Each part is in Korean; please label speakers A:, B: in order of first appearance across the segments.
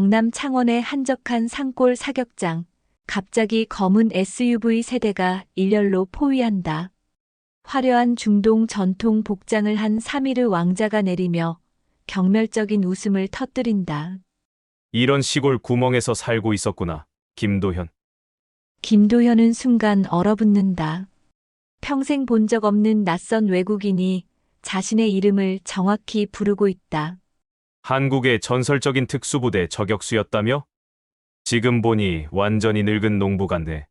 A: 경남 창원의 한적한 산골 사격장. 갑자기 검은 SUV 세대가 일렬로 포위한다. 화려한 중동 전통 복장을 한 사미르 왕자가 내리며 경멸적인 웃음을 터뜨린다.
B: 이런 시골 구멍에서 살고 있었구나. 김도현.
A: 김도현은 순간 얼어붙는다. 평생 본 적 없는 낯선 외국인이 자신의 이름을 정확히 부르고 있다.
B: 한국의 전설적인 특수부대 저격수였다며? 지금 보니 완전히 늙은 농부간데.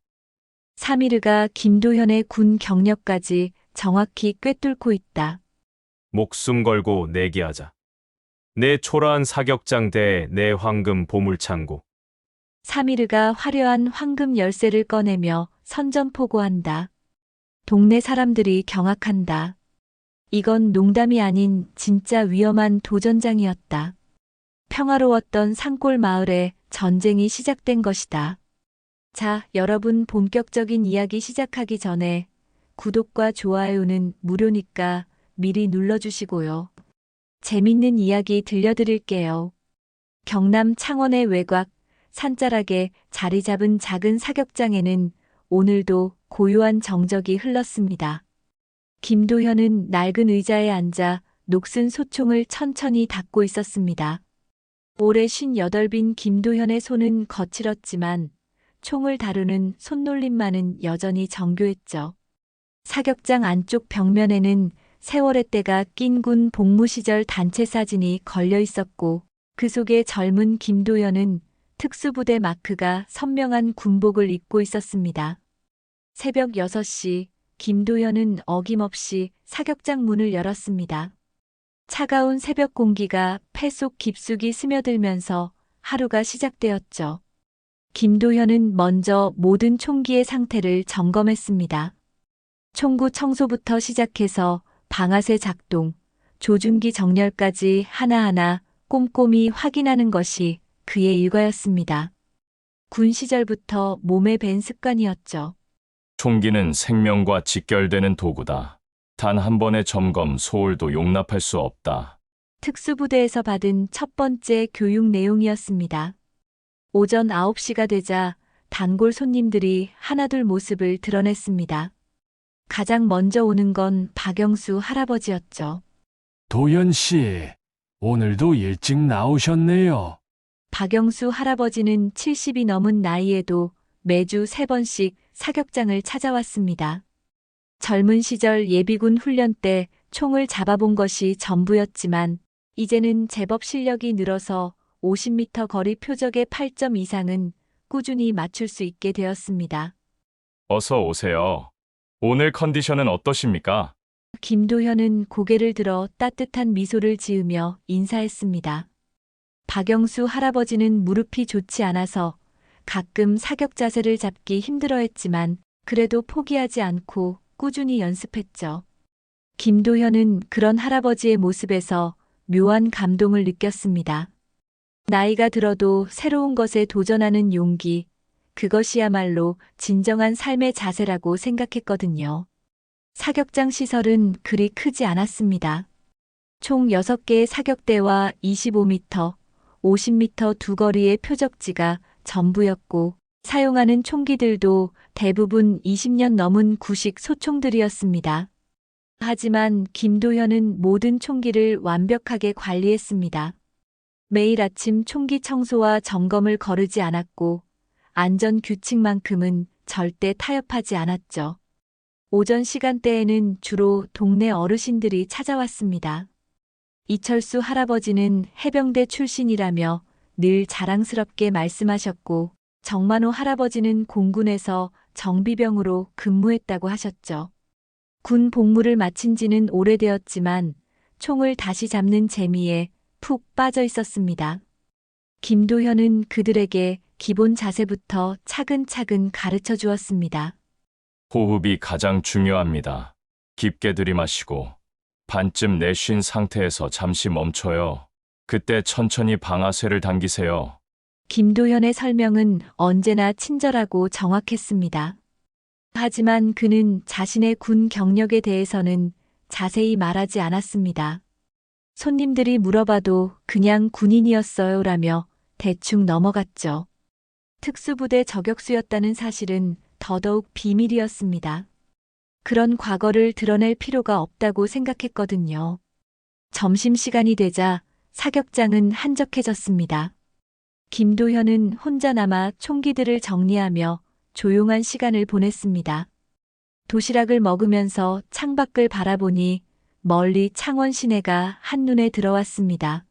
A: 사미르가 김도현의 군 경력까지 정확히 꿰뚫고 있다.
B: 목숨 걸고 내기하자. 내 초라한 사격장 대 내 황금 보물창고.
A: 사미르가 화려한 황금 열쇠를 꺼내며 선전포고한다. 동네 사람들이 경악한다. 이건 농담이 아닌 진짜 위험한 도전장이었다. 평화로웠던 산골 마을에 전쟁이 시작된 것이다. 자, 여러분 본격적인 이야기 시작하기 전에 구독과 좋아요는 무료니까 미리 눌러주시고요. 재밌는 이야기 들려드릴게요. 경남 창원의 외곽, 산자락에 자리 잡은 작은 사격장에는 오늘도 고요한 정적이 흘렀습니다. 김도현은 낡은 의자에 앉아 녹슨 소총을 천천히 닫고 있었습니다. 올해 58빈 김도현의 손은 거칠었지만 총을 다루는 손놀림만은 여전히 정교했죠. 사격장 안쪽 벽면에는 세월의 때가 낀 군 복무 시절 단체 사진이 걸려 있었고 그 속에 젊은 김도현은 특수부대 마크가 선명한 군복을 입고 있었습니다. 새벽 6시 김도현은 어김없이 사격장 문을 열었습니다. 차가운 새벽 공기가 폐 속 깊숙이 스며들면서 하루가 시작되었죠. 김도현은 먼저 모든 총기의 상태를 점검했습니다. 총구 청소부터 시작해서 방아쇠 작동, 조준기 정렬까지 하나하나 꼼꼼히 확인하는 것이 그의 일과였습니다. 군 시절부터 몸에 밴 습관이었죠.
C: 총기는 생명과 직결되는 도구다. 단 한 번의 점검 소홀도 용납할 수 없다.
A: 특수부대에서 받은 첫 번째 교육 내용이었습니다. 오전 9시가 되자 단골 손님들이 하나둘 모습을 드러냈습니다. 가장 먼저 오는 건 박영수 할아버지였죠.
D: 도현 씨, 오늘도 일찍 나오셨네요.
A: 박영수 할아버지는 70이 넘은 나이에도 매주 3번씩 사격장을 찾아왔습니다. 젊은 시절 예비군 훈련 때 총을 잡아본 것이 전부였지만 이제는 제법 실력이 늘어서 50m 거리 표적의 8점 이상은 꾸준히 맞출 수 있게 되었습니다.
C: 어서 오세요. 오늘 컨디션은 어떠십니까?
A: 김도현은 고개를 들어 따뜻한 미소를 지으며 인사했습니다. 박영수 할아버지는 무릎이 좋지 않아서 가끔 사격 자세를 잡기 힘들어했지만 그래도 포기하지 않고 꾸준히 연습했죠. 김도현은 그런 할아버지의 모습에서 묘한 감동을 느꼈습니다. 나이가 들어도 새로운 것에 도전하는 용기, 그것이야말로 진정한 삶의 자세라고 생각했거든요. 사격장 시설은 그리 크지 않았습니다. 총 6개의 사격대와 25m, 50m 두 거리의 표적지가 전부였고 사용하는 총기들도 대부분 20년 넘은 구식 소총들이었습니다. 하지만 김도현은 모든 총기를 완벽하게 관리했습니다. 매일 아침 총기 청소와 점검을 거르지 않았고 안전 규칙만큼은 절대 타협하지 않았죠. 오전 시간대에는 주로 동네 어르신들이 찾아왔습니다. 이철수 할아버지는 해병대 출신이라며 늘 자랑스럽게 말씀하셨고 정만호 할아버지는 공군에서 정비병으로 근무했다고 하셨죠. 군 복무를 마친 지는 오래되었지만 총을 다시 잡는 재미에 푹 빠져 있었습니다. 김도현은 그들에게 기본 자세부터 차근차근 가르쳐 주었습니다.
C: 호흡이 가장 중요합니다. 깊게 들이마시고 반쯤 내쉰 상태에서 잠시 멈춰요. 그때 천천히 방아쇠를 당기세요.
A: 김도현의 설명은 언제나 친절하고 정확했습니다. 하지만 그는 자신의 군 경력에 대해서는 자세히 말하지 않았습니다. 손님들이 물어봐도 그냥 군인이었어요라며 대충 넘어갔죠. 특수부대 저격수였다는 사실은 더더욱 비밀이었습니다. 그런 과거를 드러낼 필요가 없다고 생각했거든요. 점심시간이 되자 사격장은 한적해졌습니다. 김도현은 혼자 남아 총기들을 정리하며 조용한 시간을 보냈습니다. 도시락을 먹으면서 창밖을 바라보니 멀리 창원 시내가 한눈에 들어왔습니다.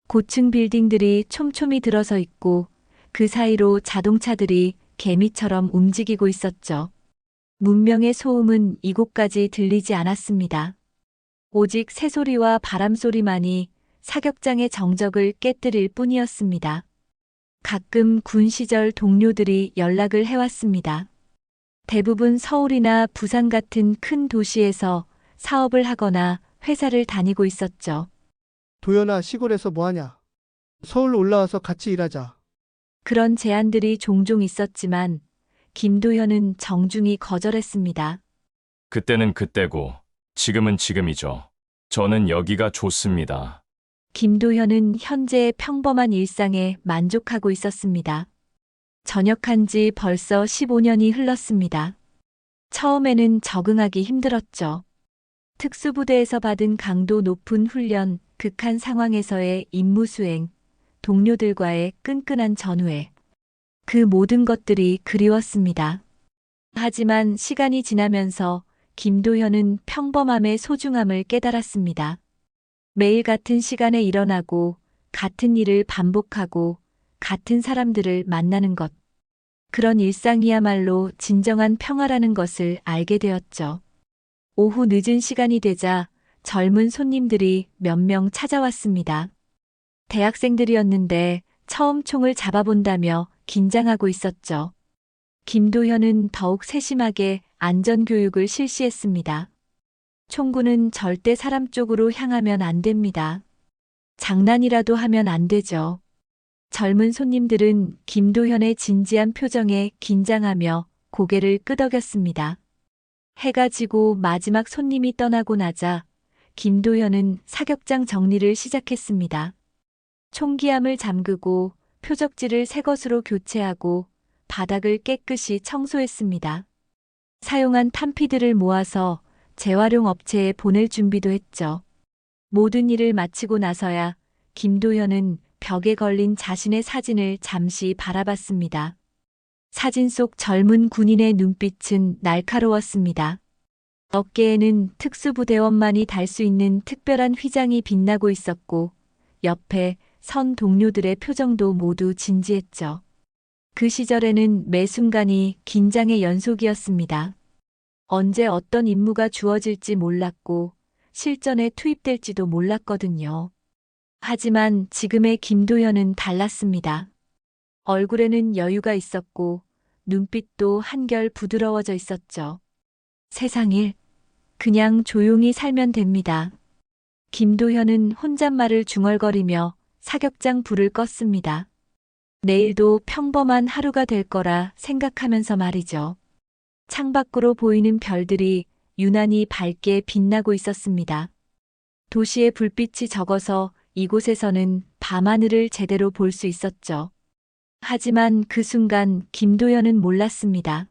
A: 고층 빌딩들이 촘촘히 들어서 있고 그 사이로 자동차들이 개미처럼 움직이고 있었죠. 문명의 소음은 이곳까지 들리지 않았습니다. 오직 새소리와 바람소리만이 사격장의 정적을 깨뜨릴 뿐이었습니다. 가끔 군 시절 동료들이 연락을 해왔습니다. 대부분 서울이나 부산 같은 큰 도시에서 사업을 하거나 회사를 다니고 있었죠.
E: 도연아, 시골에서 뭐하냐? 서울 올라와서 같이 일하자.
A: 그런 제안들이 종종 있었지만 김도현은 정중히 거절했습니다.
C: 그때는 그때고 지금은 지금이죠. 저는 여기가 좋습니다.
A: 김도현은 현재의 평범한 일상에 만족하고 있었습니다. 전역한 지 벌써 15년이 흘렀습니다. 처음에는 적응하기 힘들었죠. 특수부대에서 받은 강도 높은 훈련, 극한 상황에서의 임무 수행, 동료들과의 끈끈한 전우회. 그 모든 것들이 그리웠습니다. 하지만 시간이 지나면서 김도현은 평범함의 소중함을 깨달았습니다. 매일 같은 시간에 일어나고 같은 일을 반복하고 같은 사람들을 만나는 것. 그런 일상이야말로 진정한 평화라는 것을 알게 되었죠. 오후 늦은 시간이 되자 젊은 손님들이 몇 명 찾아왔습니다. 대학생들이었는데 처음 총을 잡아본다며 긴장하고 있었죠. 김도현은 더욱 세심하게 안전교육을 실시했습니다. 총구는 절대 사람 쪽으로 향하면 안 됩니다. 장난이라도 하면 안 되죠. 젊은 손님들은 김도현의 진지한 표정에 긴장하며 고개를 끄덕였습니다. 해가 지고 마지막 손님이 떠나고 나자 김도현은 사격장 정리를 시작했습니다. 총기함을 잠그고 표적지를 새 것으로 교체하고 바닥을 깨끗이 청소했습니다. 사용한 탄피들을 모아서 재활용 업체에 보낼 준비도 했죠. 모든 일을 마치고 나서야 김도현은 벽에 걸린 자신의 사진을 잠시 바라봤습니다. 사진 속 젊은 군인의 눈빛은 날카로웠습니다. 어깨에는 특수부대원만이 달 수 있는 특별한 휘장이 빛나고 있었고 옆에 선 동료들의 표정도 모두 진지했죠. 그 시절에는 매 순간이 긴장의 연속이었습니다. 언제 어떤 임무가 주어질지 몰랐고 실전에 투입될지도 몰랐거든요. 하지만 지금의 김도현은 달랐습니다. 얼굴에는 여유가 있었고 눈빛도 한결 부드러워져 있었죠. 세상 일, 그냥 조용히 살면 됩니다. 김도현은 혼잣말을 중얼거리며 사격장 불을 껐습니다. 내일도 평범한 하루가 될 거라 생각하면서 말이죠. 창밖으로 보이는 별들이 유난히 밝게 빛나고 있었습니다. 도시의 불빛이 적어서 이곳에서는 밤하늘을 제대로 볼 수 있었죠. 하지만 그 순간 김도현은 몰랐습니다.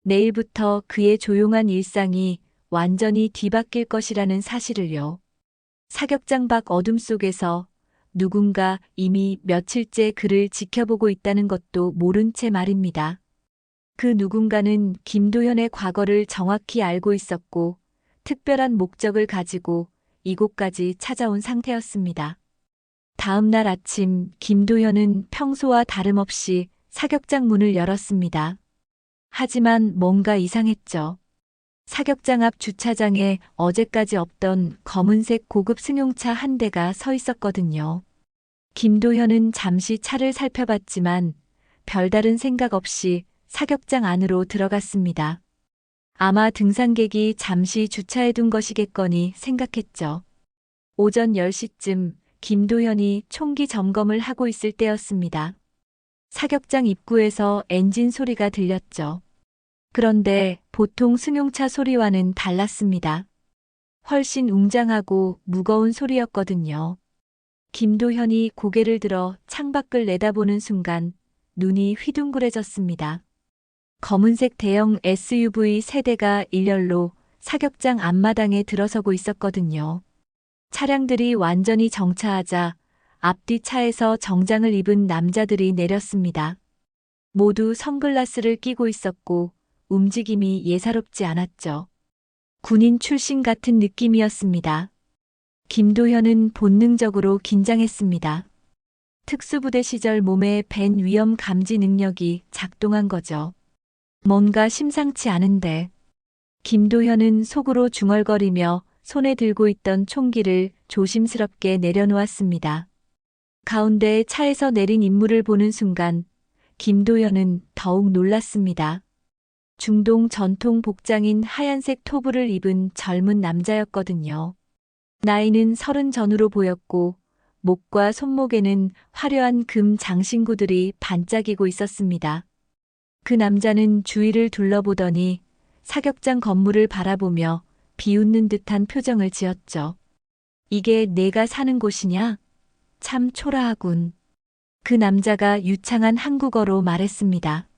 A: 내일부터 그의 조용한 일상이 완전히 뒤바뀔 것이라는 사실을요. 사격장 밖 어둠 속에서 누군가 이미 며칠째 그를 지켜보고 있다는 것도 모른 채 말입니다. 그 누군가는 김도현의 과거를 정확히 알고 있었고 특별한 목적을 가지고 이곳까지 찾아온 상태였습니다. 다음 날 아침 김도현은 평소와 다름없이 사격장 문을 열었습니다. 하지만 뭔가 이상했죠. 사격장 앞 주차장에 어제까지 없던 검은색 고급 승용차 한 대가 서 있었거든요. 김도현은 잠시 차를 살펴봤지만 별다른 생각 없이 사격장 안으로 들어갔습니다. 아마 등산객이 잠시 주차해둔 것이겠거니 생각했죠. 오전 10시쯤 김도현이 총기 점검을 하고 있을 때였습니다. 사격장 입구에서 엔진 소리가 들렸죠. 그런데 보통 승용차 소리와는 달랐습니다. 훨씬 웅장하고 무거운 소리였거든요. 김도현이 고개를 들어 창밖을 내다보는 순간 눈이 휘둥그레졌습니다. 검은색 대형 SUV 세대가 일렬로 사격장 앞마당에 들어서고 있었거든요. 차량들이 완전히 정차하자 앞뒤 차에서 정장을 입은 남자들이 내렸습니다. 모두 선글라스를 끼고 있었고 움직임이 예사롭지 않았죠. 군인 출신 같은 느낌이었습니다. 김도현은 본능적으로 긴장했습니다. 특수부대 시절 몸에 밴 위험 감지 능력이 작동한 거죠. 뭔가 심상치 않은데. 김도현은 속으로 중얼거리며 손에 들고 있던 총기를 조심스럽게 내려놓았습니다. 가운데 차에서 내린 인물을 보는 순간 김도현은 더욱 놀랐습니다. 중동 전통 복장인 하얀색 토브를 입은 젊은 남자였거든요. 나이는 30 전후로 보였고 목과 손목에는 화려한 금 장신구들이 반짝이고 있었습니다. 그 남자는 주위를 둘러보더니 사격장 건물을 바라보며 비웃는 듯한 표정을 지었죠. 이게 내가 사는 곳이냐? 참 초라하군. 그 남자가 유창한 한국어로 말했습니다.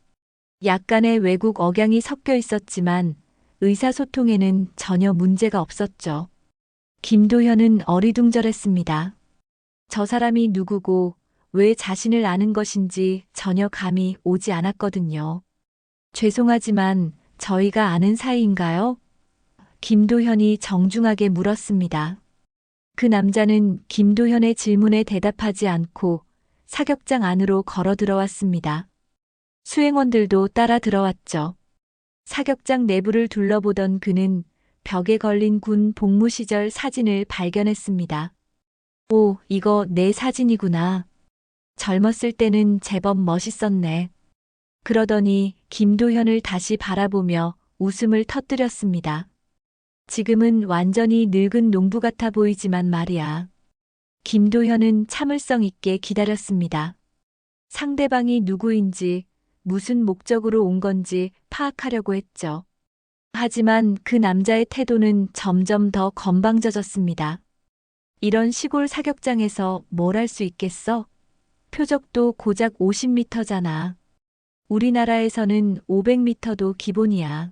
A: 약간의 외국 억양이 섞여 있었지만 의사소통에는 전혀 문제가 없었죠. 김도현은 어리둥절했습니다. 저 사람이 누구고 왜 자신을 아는 것인지 전혀 감이 오지 않았거든요. 죄송하지만 저희가 아는 사이인가요? 김도현이 정중하게 물었습니다. 그 남자는 김도현의 질문에 대답하지 않고 사격장 안으로 걸어 들어왔습니다. 수행원들도 따라 들어왔죠. 사격장 내부를 둘러보던 그는 벽에 걸린 군 복무 시절 사진을 발견했습니다. 오, 이거 내 사진이구나. 젊었을 때는 제법 멋있었네. 그러더니 김도현을 다시 바라보며 웃음을 터뜨렸습니다. 지금은 완전히 늙은 농부 같아 보이지만 말이야. 김도현은 참을성 있게 기다렸습니다. 상대방이 누구인지 무슨 목적으로 온 건지 파악하려고 했죠. 하지만 그 남자의 태도는 점점 더 건방져졌습니다. 이런 시골 사격장에서 뭘 할 수 있겠어? 표적도 고작 50m잖아. 우리나라에서는 500m도 기본이야.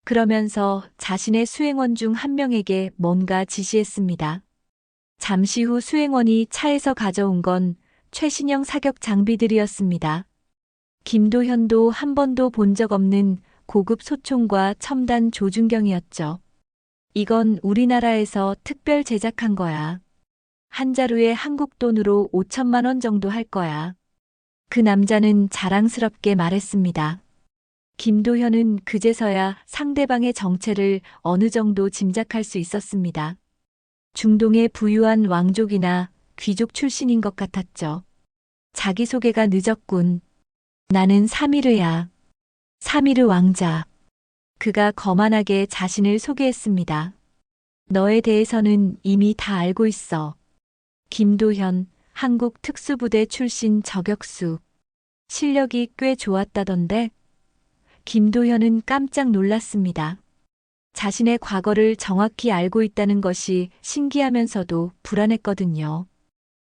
A: 그러면서 자신의 수행원 중 한 명에게 뭔가 지시했습니다. 잠시 후 수행원이 차에서 가져온 건 최신형 사격 장비들이었습니다. 김도현도 한 번도 본 적 없는 고급 소총과 첨단 조준경이었죠. 이건 우리나라에서 특별 제작한 거야. 한 자루에 한국 돈으로 5천만 원 정도 할 거야. 그 남자는 자랑스럽게 말했습니다. 김도현은 그제서야 상대방의 정체를 어느 정도 짐작할 수 있었습니다. 중동의 부유한 왕족이나 귀족 출신인 것 같았죠. 자기소개가 늦었군. 나는 사미르야. 사미르 왕자. 그가 거만하게 자신을 소개했습니다. 너에 대해서는 이미 다 알고 있어. 김도현, 한국 특수부대 출신 저격수. 실력이 꽤 좋았다던데? 김도현은 깜짝 놀랐습니다. 자신의 과거를 정확히 알고 있다는 것이 신기하면서도 불안했거든요.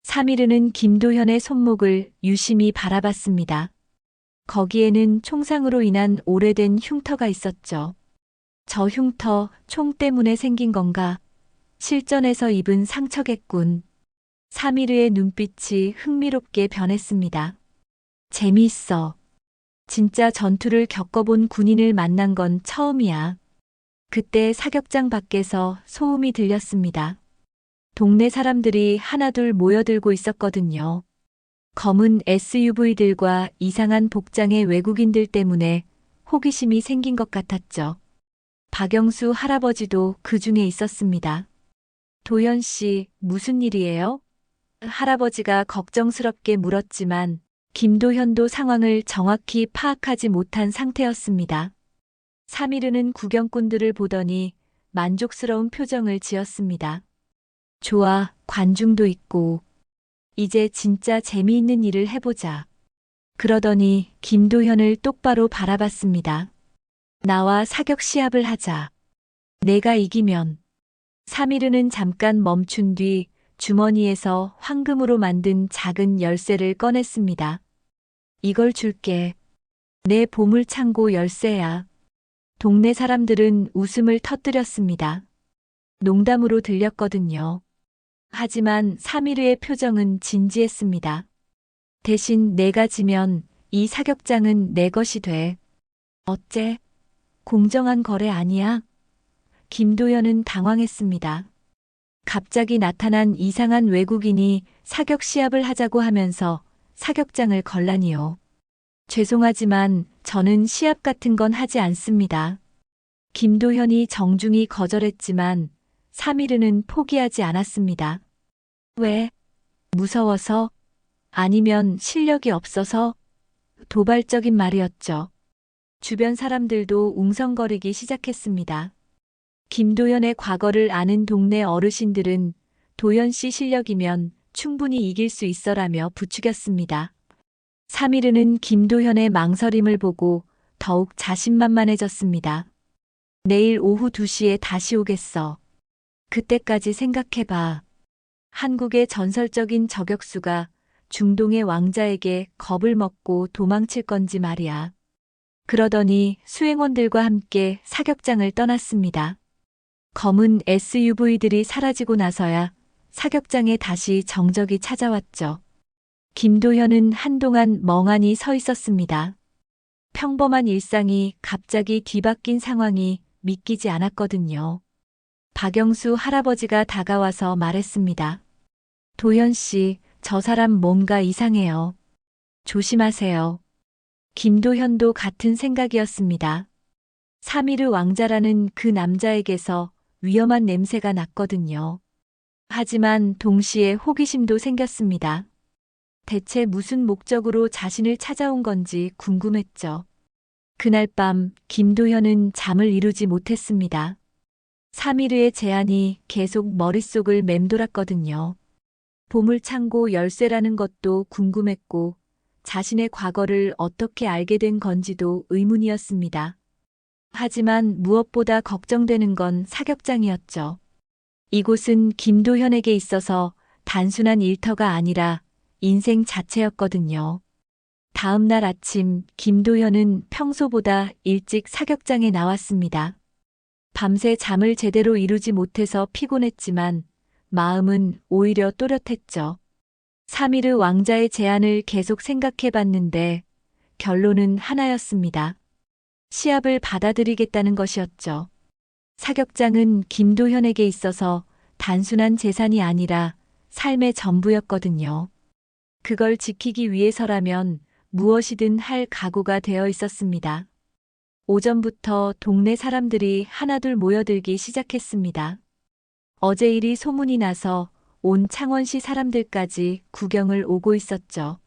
A: 사미르는 김도현의 손목을 유심히 바라봤습니다. 거기에는 총상으로 인한 오래된 흉터가 있었죠. 저 흉터 총 때문에 생긴 건가? 실전에서 입은 상처겠군. 사미르의 눈빛이 흥미롭게 변했습니다. 재미있어. 진짜 전투를 겪어본 군인을 만난 건 처음이야. 그때 사격장 밖에서 소음이 들렸습니다. 동네 사람들이 하나둘 모여들고 있었거든요. 검은 SUV들과 이상한 복장의 외국인들 때문에 호기심이 생긴 것 같았죠. 박영수 할아버지도 그 중에 있었습니다. 도현 씨, 무슨 일이에요? 할아버지가 걱정스럽게 물었지만 김도현도 상황을 정확히 파악하지 못한 상태였습니다. 사미르는 구경꾼들을 보더니 만족스러운 표정을 지었습니다. 좋아, 관중도 있고. 이제 진짜 재미있는 일을 해보자. 그러더니 김도현을 똑바로 바라봤습니다. 나와 사격 시합을 하자. 내가 이기면. 사미르는 잠깐 멈춘 뒤 주머니에서 황금으로 만든 작은 열쇠를 꺼냈습니다. 이걸 줄게. 내 보물창고 열쇠야. 동네 사람들은 웃음을 터뜨렸습니다. 농담으로 들렸거든요. 하지만 사미르의 표정은 진지했습니다. 대신 내가 지면 이 사격장은 내 것이 돼. 어째? 공정한 거래 아니야? 김도연은 당황했습니다. 갑자기 나타난 이상한 외국인이 사격 시합을 하자고 하면서 사격장을 걸라니요. 죄송하지만 저는 시합 같은 건 하지 않습니다. 김도현이 정중히 거절했지만 사미르는 포기하지 않았습니다. 왜? 무서워서? 아니면 실력이 없어서? 도발적인 말이었죠. 주변 사람들도 웅성거리기 시작했습니다. 김도연의 과거를 아는 동네 어르신들은 도연 씨 실력이면 충분히 이길 수 있어라며 부추겼습니다. 사미르는 김도현의 망설임을 보고 더욱 자신만만해졌습니다. 내일 오후 2시에 다시 오겠어. 그때까지 생각해봐. 한국의 전설적인 저격수가 중동의 왕자에게 겁을 먹고 도망칠 건지 말이야. 그러더니 수행원들과 함께 사격장을 떠났습니다. 검은 SUV들이 사라지고 나서야 사격장에 다시 정적이 찾아왔죠. 김도현은 한동안 멍하니 서 있었습니다. 평범한 일상이 갑자기 뒤바뀐 상황이 믿기지 않았거든요. 박영수 할아버지가 다가와서 말했습니다. 도현 씨, 저 사람 뭔가 이상해요. 조심하세요. 김도현도 같은 생각이었습니다. 사미르 왕자라는 그 남자에게서 위험한 냄새가 났거든요. 하지만 동시에 호기심도 생겼습니다. 대체 무슨 목적으로 자신을 찾아온 건지 궁금했죠. 그날 밤 김도현은 잠을 이루지 못했습니다. 사미르의 제안이 계속 머릿속을 맴돌았거든요. 보물창고 열쇠라는 것도 궁금했고 자신의 과거를 어떻게 알게 된 건지도 의문이었습니다. 하지만 무엇보다 걱정되는 건 사격장이었죠. 이곳은 김도현에게 있어서 단순한 일터가 아니라 인생 자체였거든요. 다음 날 아침 김도현은 평소보다 일찍 사격장에 나왔습니다. 밤새 잠을 제대로 이루지 못해서 피곤했지만 마음은 오히려 또렷했죠. 사미르 왕자의 제안을 계속 생각해봤는데 결론은 하나였습니다. 시합을 받아들이겠다는 것이었죠. 사격장은 김도현에게 있어서 단순한 재산이 아니라 삶의 전부였거든요. 그걸 지키기 위해서라면 무엇이든 할 각오가 되어 있었습니다. 오전부터 동네 사람들이 하나둘 모여들기 시작했습니다. 어제 일이 소문이 나서 온 창원시 사람들까지 구경을 오고 있었죠.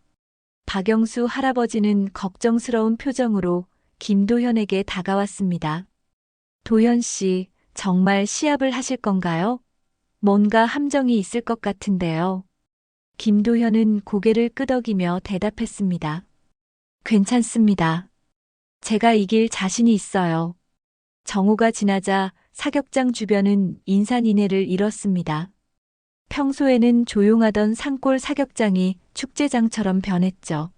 A: 박영수 할아버지는 걱정스러운 표정으로 김도현에게 다가왔습니다. 도현 씨, 정말 시합을 하실 건가요? 뭔가 함정이 있을 것 같은데요. 김도현은 고개를 끄덕이며 대답했습니다. 괜찮습니다. 제가 이길 자신이 있어요. 정오가 지나자 사격장 주변은 인산인해를 잃었습니다. 평소에는 조용하던 산골 사격장이 축제장처럼 변했죠.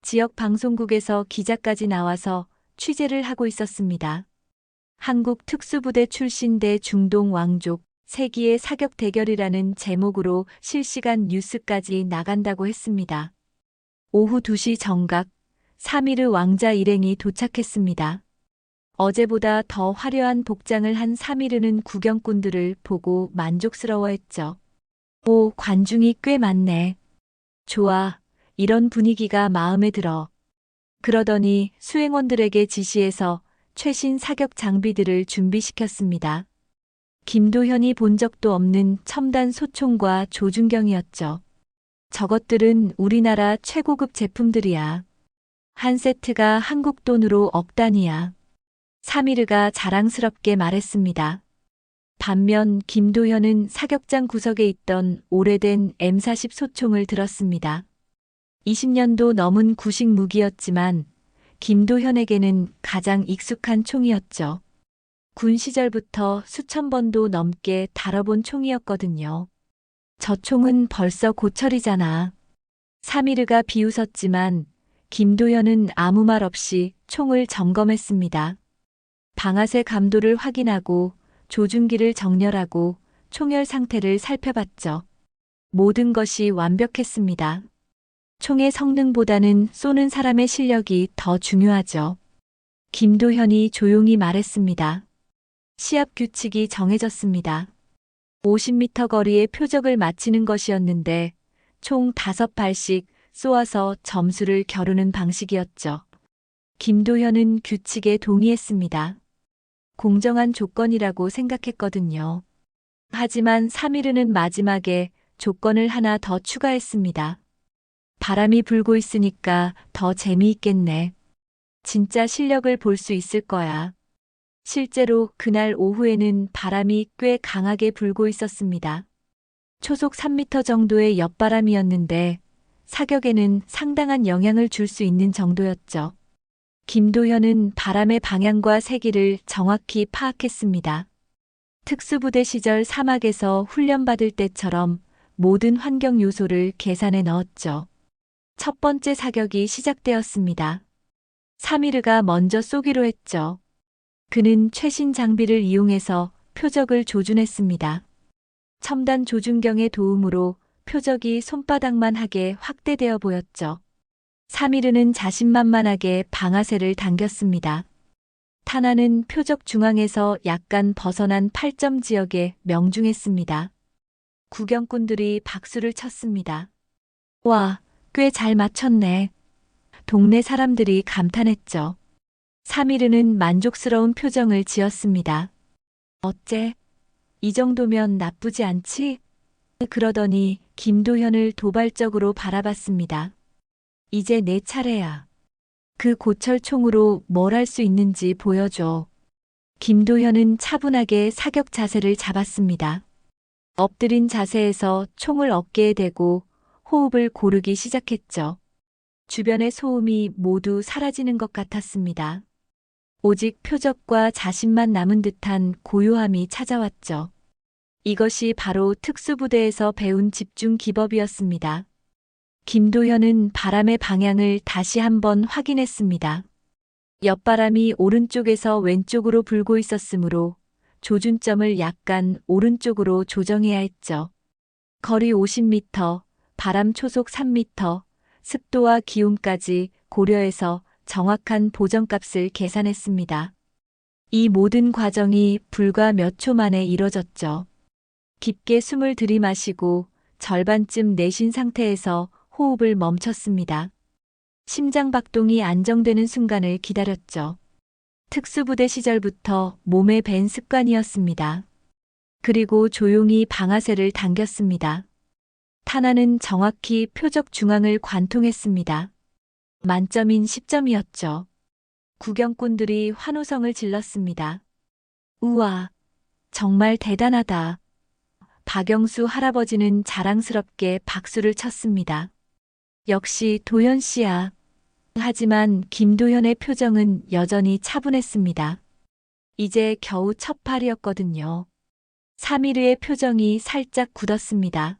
A: 지역 방송국에서 기자까지 나와서 취재를 하고 있었습니다. 한국 특수부대 출신 대 중동 왕족 세기의 사격 대결이라는 제목으로 실시간 뉴스까지 나간다고 했습니다. 오후 2시 정각, 사미르 왕자 일행이 도착했습니다. 어제보다 더 화려한 복장을 한 사미르는 구경꾼들을 보고 만족스러워했죠. 오, 관중이 꽤 많네. 좋아, 이런 분위기가 마음에 들어. 그러더니 수행원들에게 지시해서 최신 사격 장비들을 준비시켰습니다. 김도현이 본 적도 없는 첨단 소총과 조준경이었죠. 저것들은 우리나라 최고급 제품들이야. 한 세트가 한국 돈으로 억 단위야. 사미르가 자랑스럽게 말했습니다. 반면 김도현은 사격장 구석에 있던 오래된 M40 소총을 들었습니다. 20년도 넘은 구식 무기였지만 김도현에게는 가장 익숙한 총이었죠. 군 시절부터 수천 번도 넘게 다뤄본 총이었거든요. 저 총은 벌써 고철이잖아. 사미르가 비웃었지만 김도현은 아무 말 없이 총을 점검했습니다. 방아쇠 감도를 확인하고 조준기를 정렬하고 총열 상태를 살펴봤죠. 모든 것이 완벽했습니다. 총의 성능보다는 쏘는 사람의 실력이 더 중요하죠. 김도현이 조용히 말했습니다. 시합 규칙이 정해졌습니다. 50m 거리의 표적을 맞히는 것이었는데 총 5발씩 쏘아서 점수를 겨루는 방식이었죠. 김도현은 규칙에 동의했습니다. 공정한 조건이라고 생각했거든요. 하지만 사미르는 마지막에 조건을 하나 더 추가했습니다. 바람이 불고 있으니까 더 재미있겠네. 진짜 실력을 볼 수 있을 거야. 실제로 그날 오후에는 바람이 꽤 강하게 불고 있었습니다. 초속 3m 정도의 옆바람이었는데 사격에는 상당한 영향을 줄 수 있는 정도였죠. 김도현은 바람의 방향과 세기를 정확히 파악했습니다. 특수부대 시절 사막에서 훈련받을 때처럼 모든 환경 요소를 계산해 넣었죠. 첫 번째 사격이 시작되었습니다. 사미르가 먼저 쏘기로 했죠. 그는 최신 장비를 이용해서 표적을 조준했습니다. 첨단 조준경의 도움으로 표적이 손바닥만 하게 확대되어 보였죠. 사미르는 자신만만하게 방아쇠를 당겼습니다. 탄환은 표적 중앙에서 약간 벗어난 8점 지역에 명중했습니다. 구경꾼들이 박수를 쳤습니다. 와, 꽤 잘 맞췄네. 동네 사람들이 감탄했죠. 사미르는 만족스러운 표정을 지었습니다. 어째? 이 정도면 나쁘지 않지? 그러더니 김도현을 도발적으로 바라봤습니다. 이제 내 차례야. 그 고철총으로 뭘 할 수 있는지 보여줘. 김도현은 차분하게 사격 자세를 잡았습니다. 엎드린 자세에서 총을 어깨에 대고 호흡을 고르기 시작했죠. 주변의 소음이 모두 사라지는 것 같았습니다. 오직 표적과 자신만 남은 듯한 고요함이 찾아왔죠. 이것이 바로 특수부대에서 배운 집중 기법이었습니다. 김도현은 바람의 방향을 다시 한번 확인했습니다. 옆바람이 오른쪽에서 왼쪽으로 불고 있었으므로 조준점을 약간 오른쪽으로 조정해야 했죠. 거리 50m, 바람 초속 3m, 습도와 기온까지 고려해서 정확한 보정값을 계산했습니다. 이 모든 과정이 불과 몇 초 만에 이뤄졌죠. 깊게 숨을 들이마시고 절반쯤 내쉰 상태에서 호흡을 멈췄습니다. 심장 박동이 안정되는 순간을 기다렸죠. 특수부대 시절부터 몸에 밴 습관이었습니다. 그리고 조용히 방아쇠를 당겼습니다. 탄환은 정확히 표적 중앙을 관통했습니다. 만점인 10점이었죠. 구경꾼들이 환호성을 질렀습니다. 우와, 정말 대단하다. 박영수 할아버지는 자랑스럽게 박수를 쳤습니다. 역시 도현 씨야. 하지만 김도현의 표정은 여전히 차분했습니다. 이제 겨우 첫 발이었거든요. 사미르의 표정이 살짝 굳었습니다.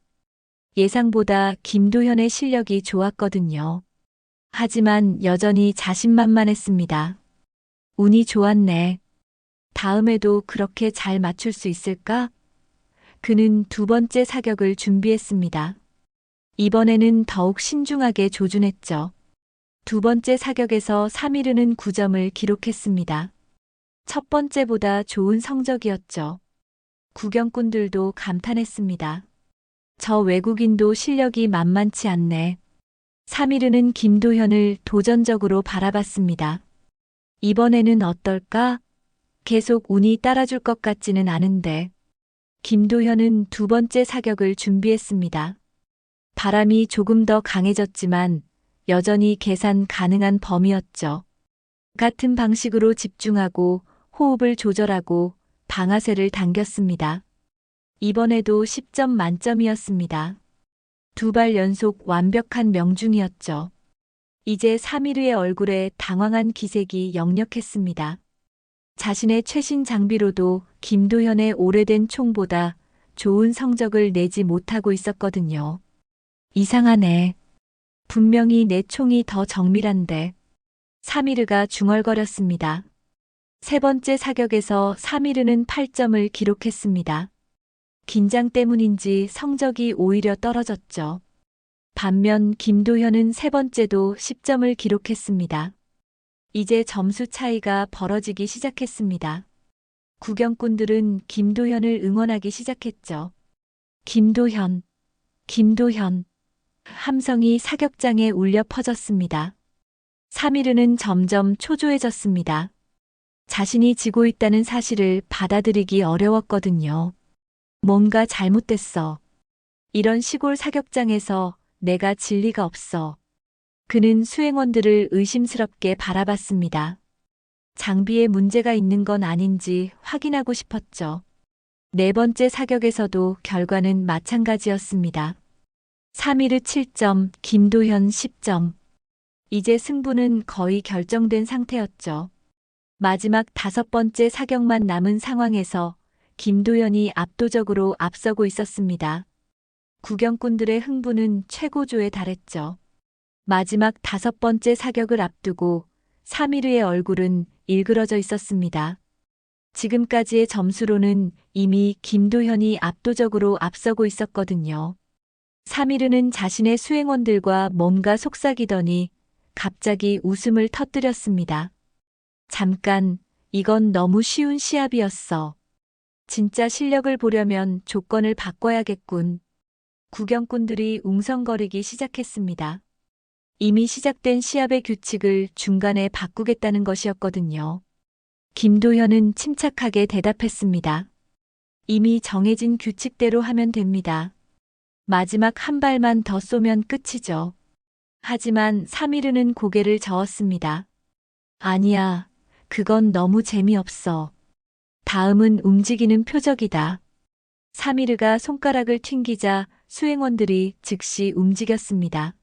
A: 예상보다 김도현의 실력이 좋았거든요. 하지만 여전히 자신만만했습니다. 운이 좋았네. 다음에도 그렇게 잘 맞출 수 있을까? 그는 두 번째 사격을 준비했습니다. 이번에는 더욱 신중하게 조준했죠. 두 번째 사격에서 사미르는 9점을 기록했습니다. 첫 번째보다 좋은 성적이었죠. 구경꾼들도 감탄했습니다. 저 외국인도 실력이 만만치 않네. 사미르는 김도현을 도전적으로 바라봤습니다. 이번에는 어떨까? 계속 운이 따라줄 것 같지는 않은데. 김도현은 두 번째 사격을 준비했습니다. 바람이 조금 더 강해졌지만 여전히 계산 가능한 범위였죠. 같은 방식으로 집중하고 호흡을 조절하고 방아쇠를 당겼습니다. 이번에도 10점 만점이었습니다. 두 발 연속 완벽한 명중이었죠. 이제 사미르의 얼굴에 당황한 기색이 역력했습니다. 자신의 최신 장비로도 김도현의 오래된 총보다 좋은 성적을 내지 못하고 있었거든요. 이상하네. 분명히 내 총이 더 정밀한데. 사미르가 중얼거렸습니다. 세 번째 사격에서 사미르는 8점을 기록했습니다. 긴장 때문인지 성적이 오히려 떨어졌죠. 반면 김도현은 세 번째도 10점을 기록했습니다. 이제 점수 차이가 벌어지기 시작했습니다. 구경꾼들은 김도현을 응원하기 시작했죠. 김도현, 김도현. 함성이 사격장에 울려 퍼졌습니다. 사미르는 점점 초조해졌습니다. 자신이 지고 있다는 사실을 받아들이기 어려웠거든요. 뭔가 잘못됐어. 이런 시골 사격장에서 내가 질 리가 없어. 그는 수행원들을 의심스럽게 바라봤습니다. 장비에 문제가 있는 건 아닌지 확인하고 싶었죠. 네 번째 사격에서도 결과는 마찬가지였습니다. 사미르 7점, 김도현 10점. 이제 승부는 거의 결정된 상태였죠. 마지막 다섯 번째 사격만 남은 상황에서 김도현이 압도적으로 앞서고 있었습니다. 구경꾼들의 흥분은 최고조에 달했죠. 마지막 다섯 번째 사격을 앞두고 사미르의 얼굴은 일그러져 있었습니다. 지금까지의 점수로는 이미 김도현이 압도적으로 앞서고 있었거든요. 사미르는 자신의 수행원들과 뭔가 속삭이더니 갑자기 웃음을 터뜨렸습니다. 잠깐, 이건 너무 쉬운 시합이었어. 진짜 실력을 보려면 조건을 바꿔야겠군. 구경꾼들이 웅성거리기 시작했습니다. 이미 시작된 시합의 규칙을 중간에 바꾸겠다는 것이었거든요. 김도현은 침착하게 대답했습니다. 이미 정해진 규칙대로 하면 됩니다. 마지막 한 발만 더 쏘면 끝이죠. 하지만 사미르는 고개를 저었습니다. 아니야, 그건 너무 재미없어. 다음은 움직이는 표적이다. 사미르가 손가락을 튕기자 수행원들이 즉시 움직였습니다.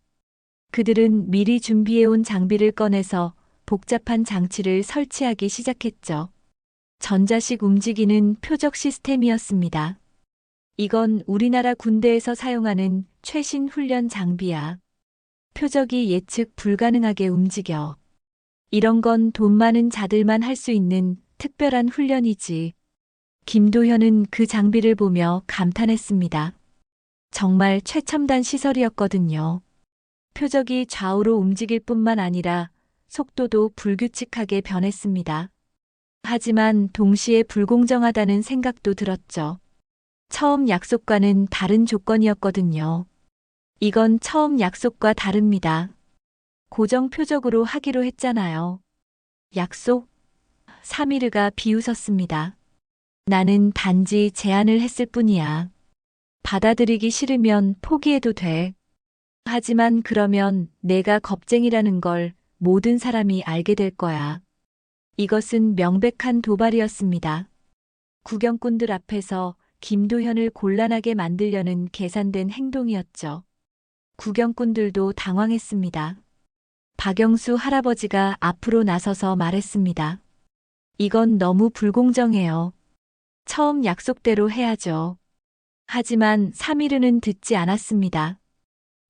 A: 그들은 미리 준비해온 장비를 꺼내서 복잡한 장치를 설치하기 시작했죠. 전자식 움직이는 표적 시스템이었습니다. 이건 우리나라 군대에서 사용하는 최신 훈련 장비야. 표적이 예측 불가능하게 움직여. 이런 건 돈 많은 자들만 할 수 있는 특별한 훈련이지. 김도현은 그 장비를 보며 감탄했습니다. 정말 최첨단 시설이었거든요. 표적이 좌우로 움직일 뿐만 아니라 속도도 불규칙하게 변했습니다. 하지만 동시에 불공정하다는 생각도 들었죠. 처음 약속과는 다른 조건이었거든요. 이건 처음 약속과 다릅니다. 고정 표적으로 하기로 했잖아요. 약속? 사미르가 비웃었습니다. 나는 단지 제안을 했을 뿐이야. 받아들이기 싫으면 포기해도 돼. 하지만 그러면 내가 겁쟁이라는 걸 모든 사람이 알게 될 거야. 이것은 명백한 도발이었습니다. 구경꾼들 앞에서 김도현을 곤란하게 만들려는 계산된 행동이었죠. 구경꾼들도 당황했습니다. 박영수 할아버지가 앞으로 나서서 말했습니다. 이건 너무 불공정해요. 처음 약속대로 해야죠. 하지만 사미르는 듣지 않았습니다.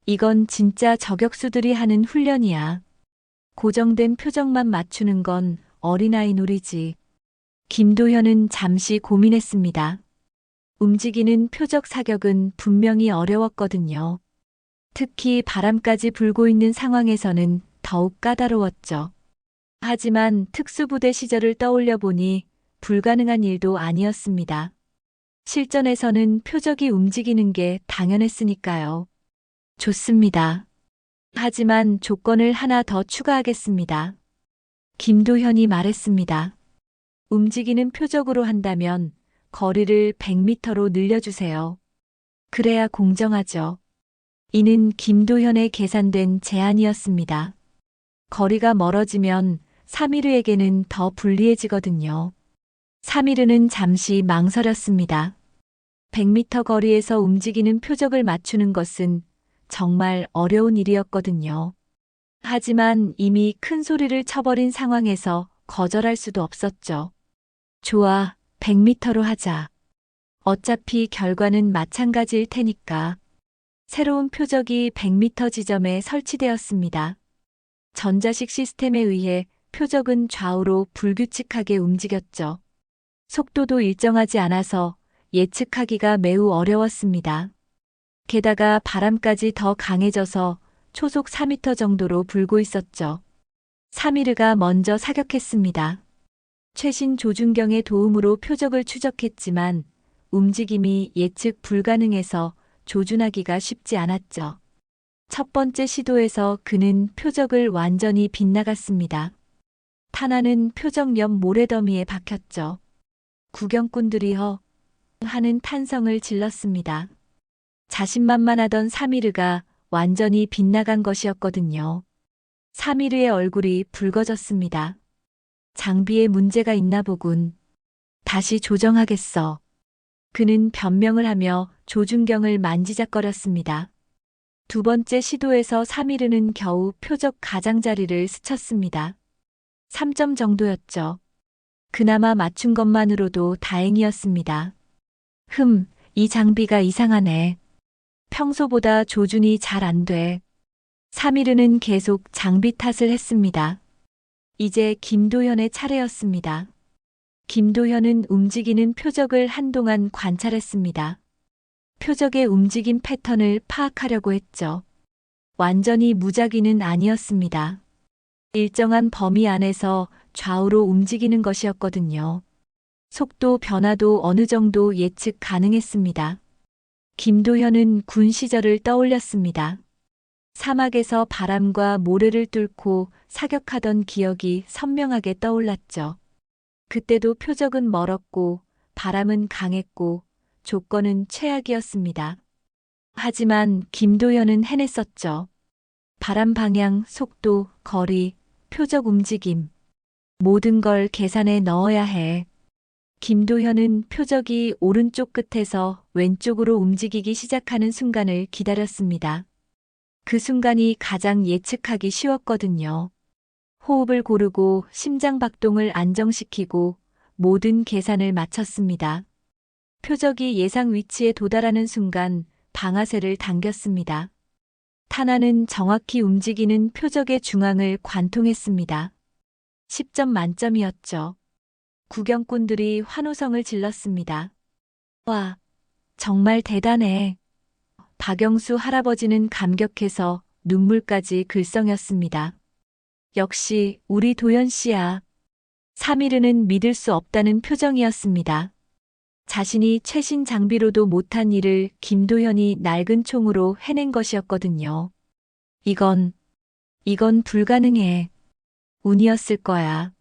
A: 이건 진짜 저격수들이 하는 훈련이야. 고정된 표정만 맞추는 건 어린아이 놀이지. 김도현은 잠시 고민했습니다. 움직이는 표적 사격은 분명히 어려웠거든요. 특히 바람까지 불고 있는 상황에서는 더욱 까다로웠죠. 하지만 특수부대 시절을 떠올려 보니 불가능한 일도 아니었습니다. 실전에서는 표적이 움직이는 게 당연했으니까요. 좋습니다. 하지만 조건을 하나 더 추가하겠습니다. 김도현이 말했습니다. 움직이는 표적으로 한다면 거리를 100m로 늘려주세요. 그래야 공정하죠. 이는 김도현의 계산된 제안이었습니다. 거리가 멀어지면 사미르에게는 더 불리해지거든요. 사미르는 잠시 망설였습니다. 100m 거리에서 움직이는 표적을 맞추는 것은 정말 어려운 일이었거든요. 하지만 이미 큰 소리를 쳐버린 상황에서 거절할 수도 없었죠. 좋아, 100m로 하자. 어차피 결과는 마찬가지일 테니까. 새로운 표적이 100m 지점에 설치되었습니다. 전자식 시스템에 의해 표적은 좌우로 불규칙하게 움직였죠. 속도도 일정하지 않아서 예측하기가 매우 어려웠습니다. 게다가 바람까지 더 강해져서 초속 4m 정도로 불고 있었죠. 사미르가 먼저 사격했습니다. 최신 조준경의 도움으로 표적을 추적했지만 움직임이 예측 불가능해서 조준하기가 쉽지 않았죠. 첫 번째 시도에서 그는 표적을 완전히 빗나갔습니다. 탄환은 표적 옆 모래더미에 박혔죠. 구경꾼들이 하는 탄성을 질렀습니다. 자신만만하던 사미르가 완전히 빗나간 것이었거든요. 사미르의 얼굴이 붉어졌습니다. 장비에 문제가 있나 보군. 다시 조정하겠어. 그는 변명을 하며 조준경을 만지작거렸습니다. 두 번째 시도에서 사미르는 겨우 표적 가장자리를 스쳤습니다. 3점 정도였죠. 그나마 맞춘 것만으로도 다행이었습니다. 이 장비가 이상하네. 평소보다 조준이 잘 안 돼. 사미르는 계속 장비 탓을 했습니다. 이제 김도현의 차례였습니다. 김도현은 움직이는 표적을 한동안 관찰했습니다. 표적의 움직임 패턴을 파악하려고 했죠. 완전히 무작위는 아니었습니다. 일정한 범위 안에서 좌우로 움직이는 것이었거든요. 속도 변화도 어느 정도 예측 가능했습니다. 김도현은 군 시절을 떠올렸습니다. 사막에서 바람과 모래를 뚫고 사격하던 기억이 선명하게 떠올랐죠. 그때도 표적은 멀었고 바람은 강했고 조건은 최악이었습니다. 하지만 김도현은 해냈었죠. 바람 방향, 속도, 거리, 표적 움직임. 모든 걸 계산에 넣어야 해. 김도현은 표적이 오른쪽 끝에서 왼쪽으로 움직이기 시작하는 순간을 기다렸습니다. 그 순간이 가장 예측하기 쉬웠거든요. 호흡을 고르고 심장 박동을 안정시키고 모든 계산을 마쳤습니다. 표적이 예상 위치에 도달하는 순간 방아쇠를 당겼습니다. 탄환은 정확히 움직이는 표적의 중앙을 관통했습니다. 10점 만점이었죠. 구경꾼들이 환호성을 질렀습니다. 와, 정말 대단해. 박영수 할아버지는 감격해서 눈물까지 글썽였습니다. 역시 우리 도연 씨야. 사미르는 믿을 수 없다는 표정이었습니다. 자신이 최신 장비로도 못한 일을 김도현이 낡은 총으로 해낸 것이었거든요. 이건 불가능해. 운이었을 거야.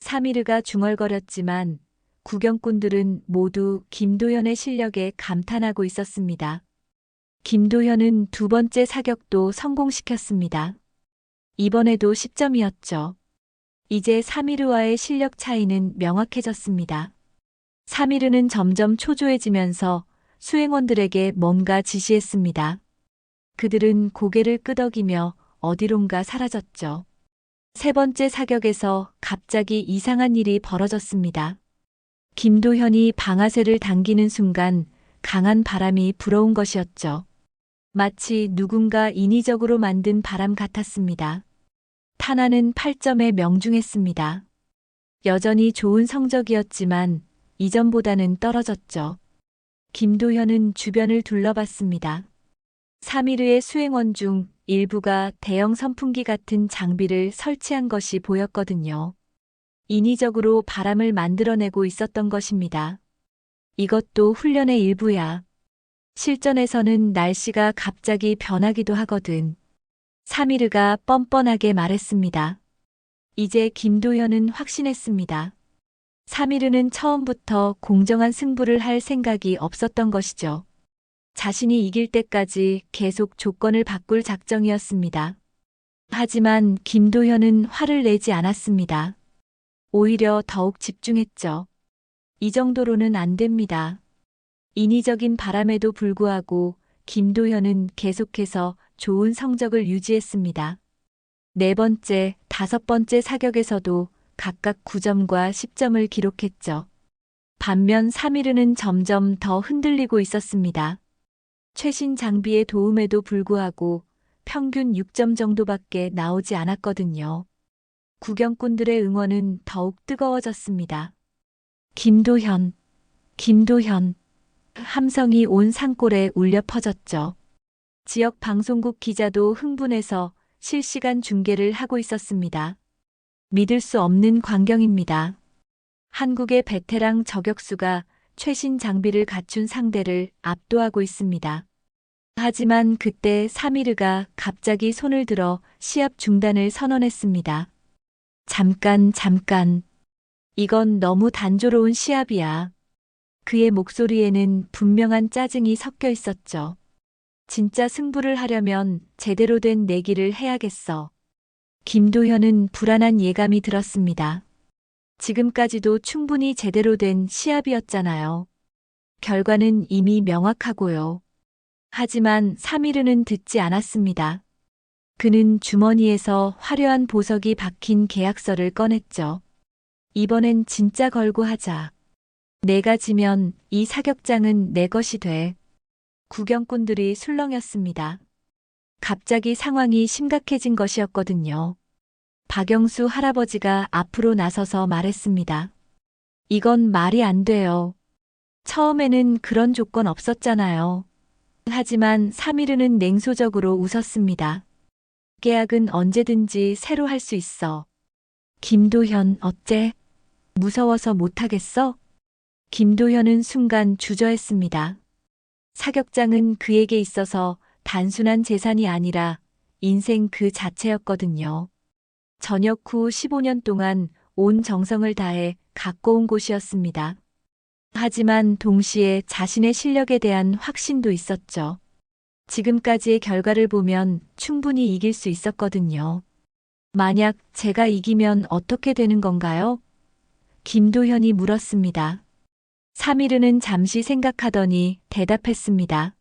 A: 사미르가 중얼거렸지만 구경꾼들은 모두 김도현의 실력에 감탄하고 있었습니다. 김도현은 두 번째 사격도 성공시켰습니다. 이번에도 10점이었죠. 이제 사미르와의 실력 차이는 명확해졌습니다. 사미르는 점점 초조해지면서 수행원들에게 뭔가 지시했습니다. 그들은 고개를 끄덕이며 어디론가 사라졌죠. 세 번째 사격에서 갑자기 이상한 일이 벌어졌습니다. 김도현이 방아쇠를 당기는 순간 강한 바람이 불어온 것이었죠. 마치 누군가 인위적으로 만든 바람 같았습니다. 탄환은 8점에 명중했습니다. 여전히 좋은 성적이었지만 이전보다는 떨어졌죠. 김도현은 주변을 둘러봤습니다. 사미르의 수행원 중 일부가 대형 선풍기 같은 장비를 설치한 것이 보였거든요. 인위적으로 바람을 만들어내고 있었던 것입니다. 이것도 훈련의 일부야. 실전에서는 날씨가 갑자기 변하기도 하거든. 사미르가 뻔뻔하게 말했습니다. 이제 김도현은 확신했습니다. 사미르는 처음부터 공정한 승부를 할 생각이 없었던 것이죠. 자신이 이길 때까지 계속 조건을 바꿀 작정이었습니다. 하지만 김도현은 화를 내지 않았습니다. 오히려 더욱 집중했죠. 이 정도로는 안 됩니다. 인위적인 바람에도 불구하고 김도현은 계속해서 좋은 성적을 유지했습니다. 네 번째, 다섯 번째 사격에서도 각각 9점과 10점을 기록했죠. 반면 사미르는 점점 더 흔들리고 있었습니다. 최신 장비의 도움에도 불구하고 평균 6점 정도밖에 나오지 않았거든요. 구경꾼들의 응원은 더욱 뜨거워졌습니다. 김도현, 김도현. 함성이 온 산골에 울려 퍼졌죠. 지역 방송국 기자도 흥분해서 실시간 중계를 하고 있었습니다. 믿을 수 없는 광경입니다. 한국의 베테랑 저격수가 최신 장비를 갖춘 상대를 압도하고 있습니다. 하지만 그때 사미르가 갑자기 손을 들어 시합 중단을 선언했습니다. 잠깐. 이건 너무 단조로운 시합이야. 그의 목소리에는 분명한 짜증이 섞여 있었죠. 진짜 승부를 하려면 제대로 된 내기를 해야겠어. 김도현은 불안한 예감이 들었습니다. 지금까지도 충분히 제대로 된 시합이었잖아요. 결과는 이미 명확하고요. 하지만 사미르는 듣지 않았습니다. 그는 주머니에서 화려한 보석이 박힌 계약서를 꺼냈죠. 이번엔 진짜 걸고 하자. 내가 지면 이 사격장은 내 것이 돼. 구경꾼들이 술렁였습니다. 갑자기 상황이 심각해진 것이었거든요. 박영수 할아버지가 앞으로 나서서 말했습니다. 이건 말이 안 돼요. 처음에는 그런 조건 없었잖아요. 하지만 사미르는 냉소적으로 웃었습니다. 계약은 언제든지 새로 할 수 있어. 김도현 어째? 무서워서 못하겠어? 김도현은 순간 주저했습니다. 사격장은 그에게 있어서 단순한 재산이 아니라 인생 그 자체였거든요. 전역 후 15년 동안 온 정성을 다해 가꿔온 곳이었습니다. 하지만 동시에 자신의 실력에 대한 확신도 있었죠. 지금까지의 결과를 보면 충분히 이길 수 있었거든요. 만약 제가 이기면 어떻게 되는 건가요? 김도현이 물었습니다. 사미르는 잠시 생각하더니 대답했습니다.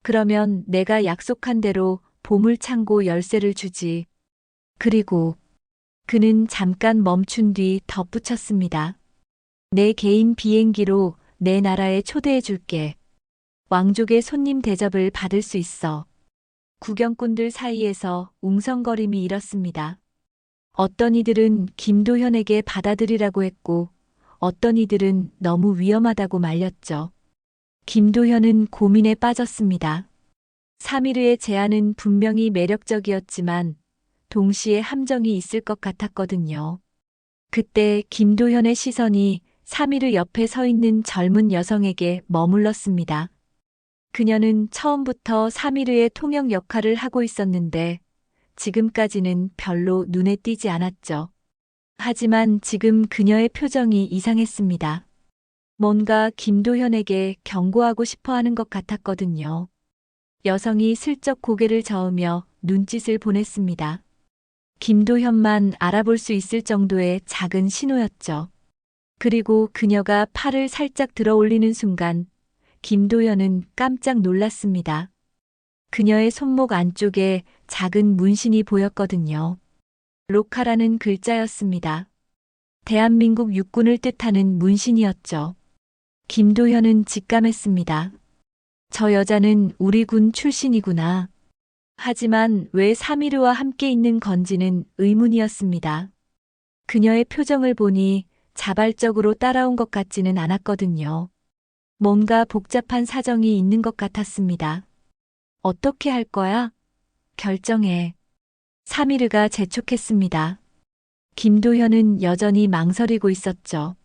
A: 그러면 내가 약속한 대로 보물창고 열쇠를 주지. 그리고 그는 잠깐 멈춘 뒤 덧붙였습니다. 내 개인 비행기로 내 나라에 초대해 줄게. 왕족의 손님 대접을 받을 수 있어. 구경꾼들 사이에서 웅성거림이 일었습니다. 어떤 이들은 김도현에게 받아들이라고 했고, 어떤 이들은 너무 위험하다고 말렸죠. 김도현은 고민에 빠졌습니다. 사미르의 제안은 분명히 매력적이었지만 동시에 함정이 있을 것 같았거든요. 그때 김도현의 시선이 사미르 옆에 서 있는 젊은 여성에게 머물렀습니다. 그녀는 처음부터 사미르의 통역 역할을 하고 있었는데 지금까지는 별로 눈에 띄지 않았죠. 하지만 지금 그녀의 표정이 이상했습니다. 뭔가 김도현에게 경고하고 싶어 하는 것 같았거든요. 여성이 슬쩍 고개를 저으며 눈짓을 보냈습니다. 김도현만 알아볼 수 있을 정도의 작은 신호였죠. 그리고 그녀가 팔을 살짝 들어 올리는 순간 김도현은 깜짝 놀랐습니다. 그녀의 손목 안쪽에 작은 문신이 보였거든요. 로카라는 글자였습니다. 대한민국 육군을 뜻하는 문신이었죠. 김도현은 직감했습니다. 저 여자는 우리 군 출신이구나. 하지만 왜 사미르와 함께 있는 건지는 의문이었습니다. 그녀의 표정을 보니 자발적으로 따라온 것 같지는 않았거든요. 뭔가 복잡한 사정이 있는 것 같았습니다. 어떻게 할 거야? 결정해. 사미르가 재촉했습니다. 김도현은 여전히 망설이고 있었죠.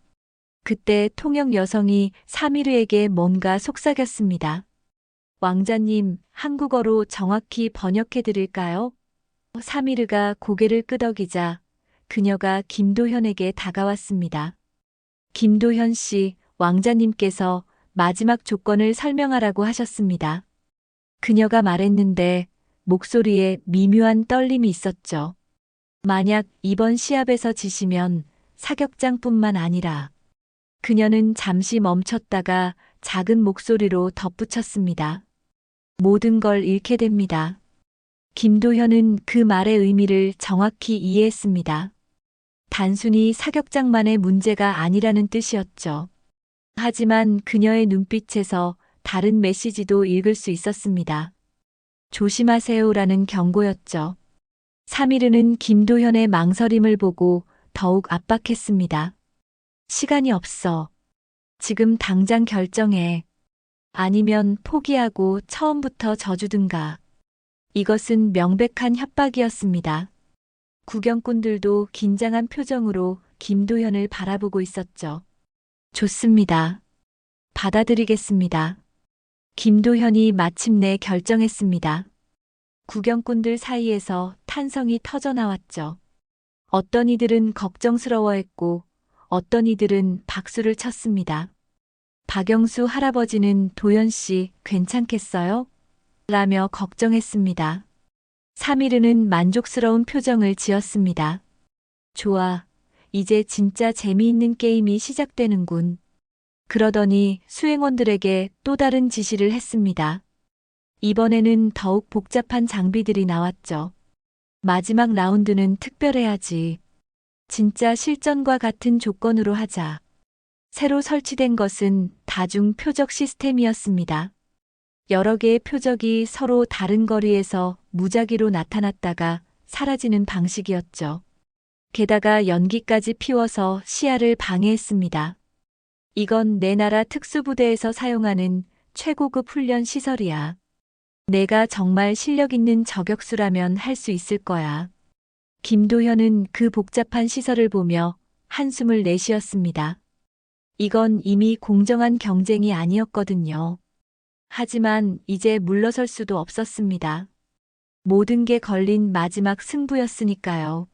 A: 그때 통역 여성이 사미르에게 뭔가 속삭였습니다. 왕자님, 한국어로 정확히 번역해 드릴까요? 사미르가 고개를 끄덕이자 그녀가 김도현에게 다가왔습니다. 김도현 씨, 왕자님께서 마지막 조건을 설명하라고 하셨습니다. 그녀가 말했는데 목소리에 미묘한 떨림이 있었죠. 만약 이번 시합에서 지시면 사격장뿐만 아니라 그녀는 잠시 멈췄다가 작은 목소리로 덧붙였습니다. 모든 걸 잃게 됩니다. 김도현은 그 말의 의미를 정확히 이해했습니다. 단순히 사격장만의 문제가 아니라는 뜻이었죠. 하지만 그녀의 눈빛에서 다른 메시지도 읽을 수 있었습니다. 조심하세요라는 경고였죠. 사미르는 김도현의 망설임을 보고 더욱 압박했습니다. 시간이 없어. 지금 당장 결정해. 아니면 포기하고 처음부터 져주든가. 이것은 명백한 협박이었습니다. 구경꾼들도 긴장한 표정으로 김도현을 바라보고 있었죠. 좋습니다. 받아들이겠습니다. 김도현이 마침내 결정했습니다. 구경꾼들 사이에서 탄성이 터져나왔죠. 어떤 이들은 걱정스러워했고 어떤 이들은 박수를 쳤습니다. 박영수 할아버지는 도연 씨 괜찮겠어요? 라며 걱정했습니다. 사미르는 만족스러운 표정을 지었습니다. 좋아. 이제 진짜 재미있는 게임이 시작되는군. 그러더니 수행원들에게 또 다른 지시를 했습니다. 이번에는 더욱 복잡한 장비들이 나왔죠. 마지막 라운드는 특별해야지. 진짜 실전과 같은 조건으로 하자. 새로 설치된 것은 다중 표적 시스템이었습니다. 여러 개의 표적이 서로 다른 거리에서 무작위로 나타났다가 사라지는 방식이었죠. 게다가 연기까지 피워서 시야를 방해했습니다. 이건 내 나라 특수부대에서 사용하는 최고급 훈련 시설이야. 내가 정말 실력 있는 저격수라면 할 수 있을 거야. 김도현은 그 복잡한 시설을 보며 한숨을 내쉬었습니다. 이건 이미 공정한 경쟁이 아니었거든요. 하지만 이제 물러설 수도 없었습니다. 모든 게 걸린 마지막 승부였으니까요.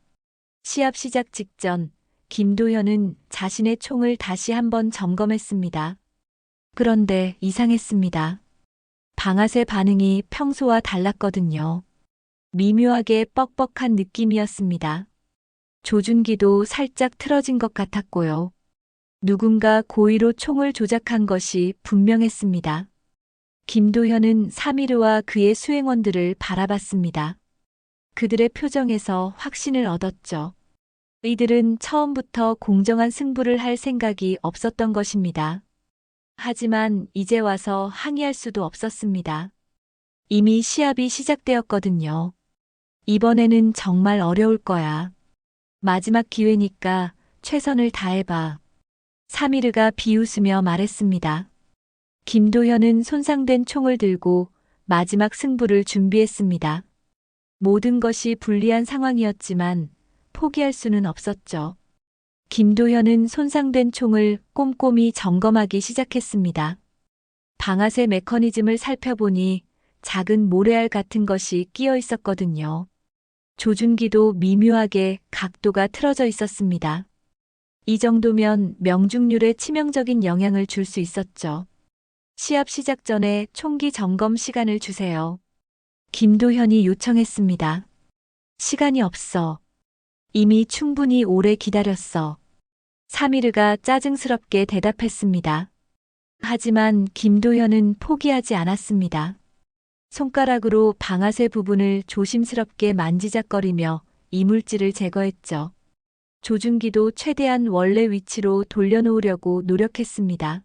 A: 시합 시작 직전 김도현은 자신의 총을 다시 한번 점검했습니다. 그런데 이상했습니다. 방아쇠 반응이 평소와 달랐거든요. 미묘하게 뻑뻑한 느낌이었습니다. 조준기도 살짝 틀어진 것 같았고요. 누군가 고의로 총을 조작한 것이 분명했습니다. 김도현은 사미르와 그의 수행원들을 바라봤습니다. 그들의 표정에서 확신을 얻었죠. 이들은 처음부터 공정한 승부를 할 생각이 없었던 것입니다. 하지만 이제 와서 항의할 수도 없었습니다. 이미 시합이 시작되었거든요. 이번에는 정말 어려울 거야. 마지막 기회니까 최선을 다해봐. 사미르가 비웃으며 말했습니다. 김도현은 손상된 총을 들고 마지막 승부를 준비했습니다. 모든 것이 불리한 상황이었지만 포기할 수는 없었죠. 김도현은 손상된 총을 꼼꼼히 점검하기 시작했습니다. 방아쇠 메커니즘을 살펴보니 작은 모래알 같은 것이 끼어 있었거든요. 조준기도 미묘하게 각도가 틀어져 있었습니다. 이 정도면 명중률에 치명적인 영향을 줄 수 있었죠. 시합 시작 전에 총기 점검 시간을 주세요. 김도현이 요청했습니다. 시간이 없어. 이미 충분히 오래 기다렸어. 사미르가 짜증스럽게 대답했습니다. 하지만 김도현은 포기하지 않았습니다. 손가락으로 방아쇠 부분을 조심스럽게 만지작거리며 이물질을 제거했죠. 조준기도 최대한 원래 위치로 돌려놓으려고 노력했습니다.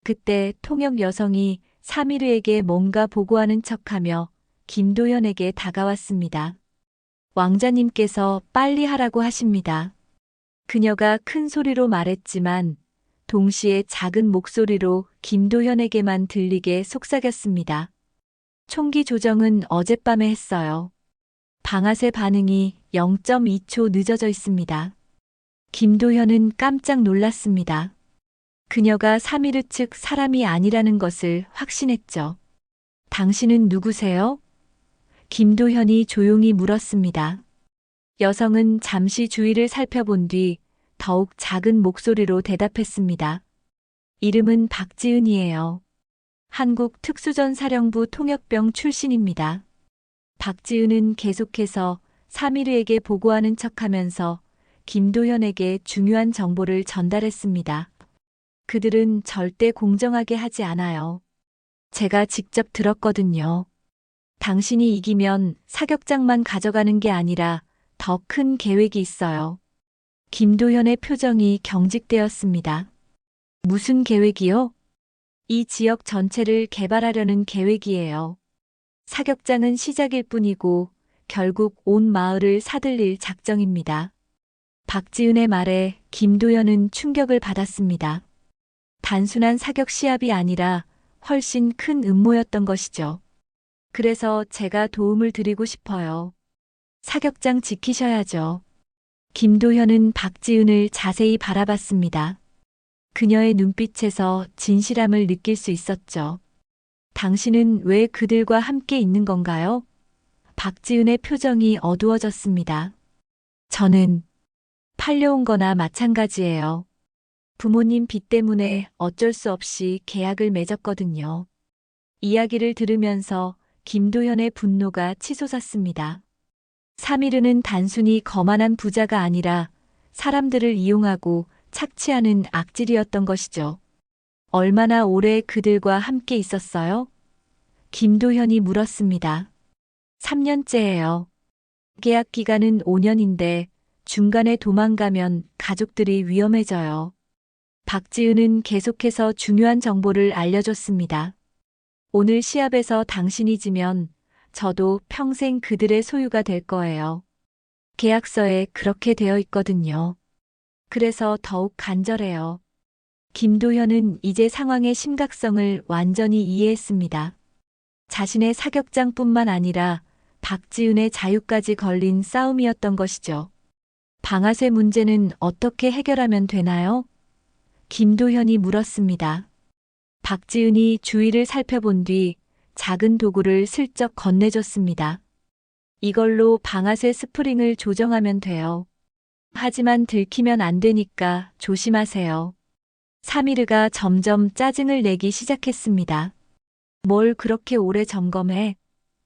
A: 그때 통역 여성이 사미르에게 뭔가 보고하는 척하며 김도현에게 다가왔습니다. 왕자님께서 빨리 하라고 하십니다. 그녀가 큰 소리로 말했지만 동시에 작은 목소리로 김도현에게만 들리게 속삭였습니다. 총기 조정은 어젯밤에 했어요. 방아쇠 반응이 0.2초 늦어져 있습니다. 김도현은 깜짝 놀랐습니다. 그녀가 사미르 측 사람이 아니라는 것을 확신했죠. 당신은 누구세요? 김도현이 조용히 물었습니다. 여성은 잠시 주위를 살펴본 뒤 더욱 작은 목소리로 대답했습니다. 이름은 박지은이에요. 한국 특수전사령부 통역병 출신입니다. 박지은은 계속해서 사미르에게 보고하는 척하면서 김도현에게 중요한 정보를 전달했습니다. 그들은 절대 공정하게 하지 않아요. 제가 직접 들었거든요. 당신이 이기면 사격장만 가져가는 게 아니라 더 큰 계획이 있어요. 김도현의 표정이 경직되었습니다. 무슨 계획이요? 이 지역 전체를 개발하려는 계획이에요. 사격장은 시작일 뿐이고 결국 온 마을을 사들릴 작정입니다. 박지은의 말에 김도연은 충격을 받았습니다. 단순한 사격 시합이 아니라 훨씬 큰 음모였던 것이죠. 그래서 제가 도움을 드리고 싶어요. 사격장 지키셔야죠. 김도현은 박지은을 자세히 바라봤습니다. 그녀의 눈빛에서 진실함을 느낄 수 있었죠. 당신은 왜 그들과 함께 있는 건가요? 박지은의 표정이 어두워졌습니다. 저는 팔려온 거나 마찬가지예요. 부모님 빚 때문에 어쩔 수 없이 계약을 맺었거든요. 이야기를 들으면서 김도현의 분노가 치솟았습니다. 사미르는 단순히 거만한 부자가 아니라 사람들을 이용하고 착취하는 악질이었던 것이죠. 얼마나 오래 그들과 함께 있었어요? 김도현이 물었습니다. 3년째예요. 계약 기간은 5년인데 중간에 도망가면 가족들이 위험해져요. 박지은은 계속해서 중요한 정보를 알려줬습니다. 오늘 시합에서 당신이 지면 저도 평생 그들의 소유가 될 거예요. 계약서에 그렇게 되어 있거든요. 그래서 더욱 간절해요. 김도현은 이제 상황의 심각성을 완전히 이해했습니다. 자신의 사격장뿐만 아니라 박지은의 자유까지 걸린 싸움이었던 것이죠. 방아쇠 문제는 어떻게 해결하면 되나요? 김도현이 물었습니다. 박지은이 주위를 살펴본 뒤 작은 도구를 슬쩍 건네줬습니다. 이걸로 방아쇠 스프링을 조정하면 돼요. 하지만 들키면 안 되니까 조심하세요. 사미르가 점점 짜증을 내기 시작했습니다. 뭘 그렇게 오래 점검해?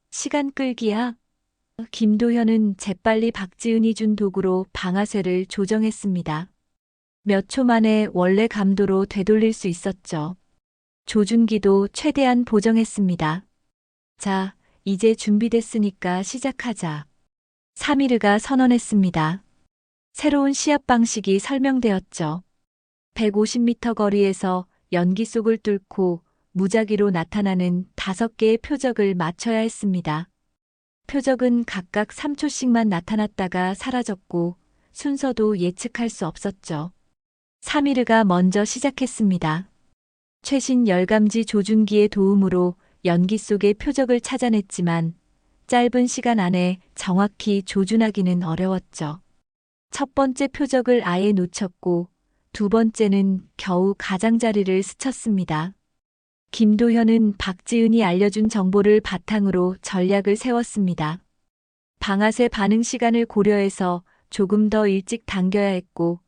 A: 시간 끌기야? 김도현은 재빨리 박지은이 준 도구로 방아쇠를 조정했습니다. 몇 초 만에 원래 감도로 되돌릴 수 있었죠. 조준기도 최대한 보정했습니다. 자, 이제 준비됐으니까 시작하자. 사미르가 선언했습니다. 새로운 시합 방식이 설명되었죠. 150m 거리에서 연기 속을 뚫고 무작위로 나타나는 5개의 표적을 맞춰야 했습니다. 표적은 각각 3초씩만 나타났다가 사라졌고 순서도 예측할 수 없었죠. 사미르가 먼저 시작했습니다. 최신 열감지 조준기의 도움으로 연기 속의 표적을 찾아냈지만 짧은 시간 안에 정확히 조준하기는 어려웠죠. 첫 번째 표적을 아예 놓쳤고 두 번째는 겨우 가장자리를 스쳤습니다. 김도현은 박지은이 알려준 정보를 바탕으로 전략을 세웠습니다. 방아쇠 반응 시간을 고려해서 조금 더 일찍 당겨야 했고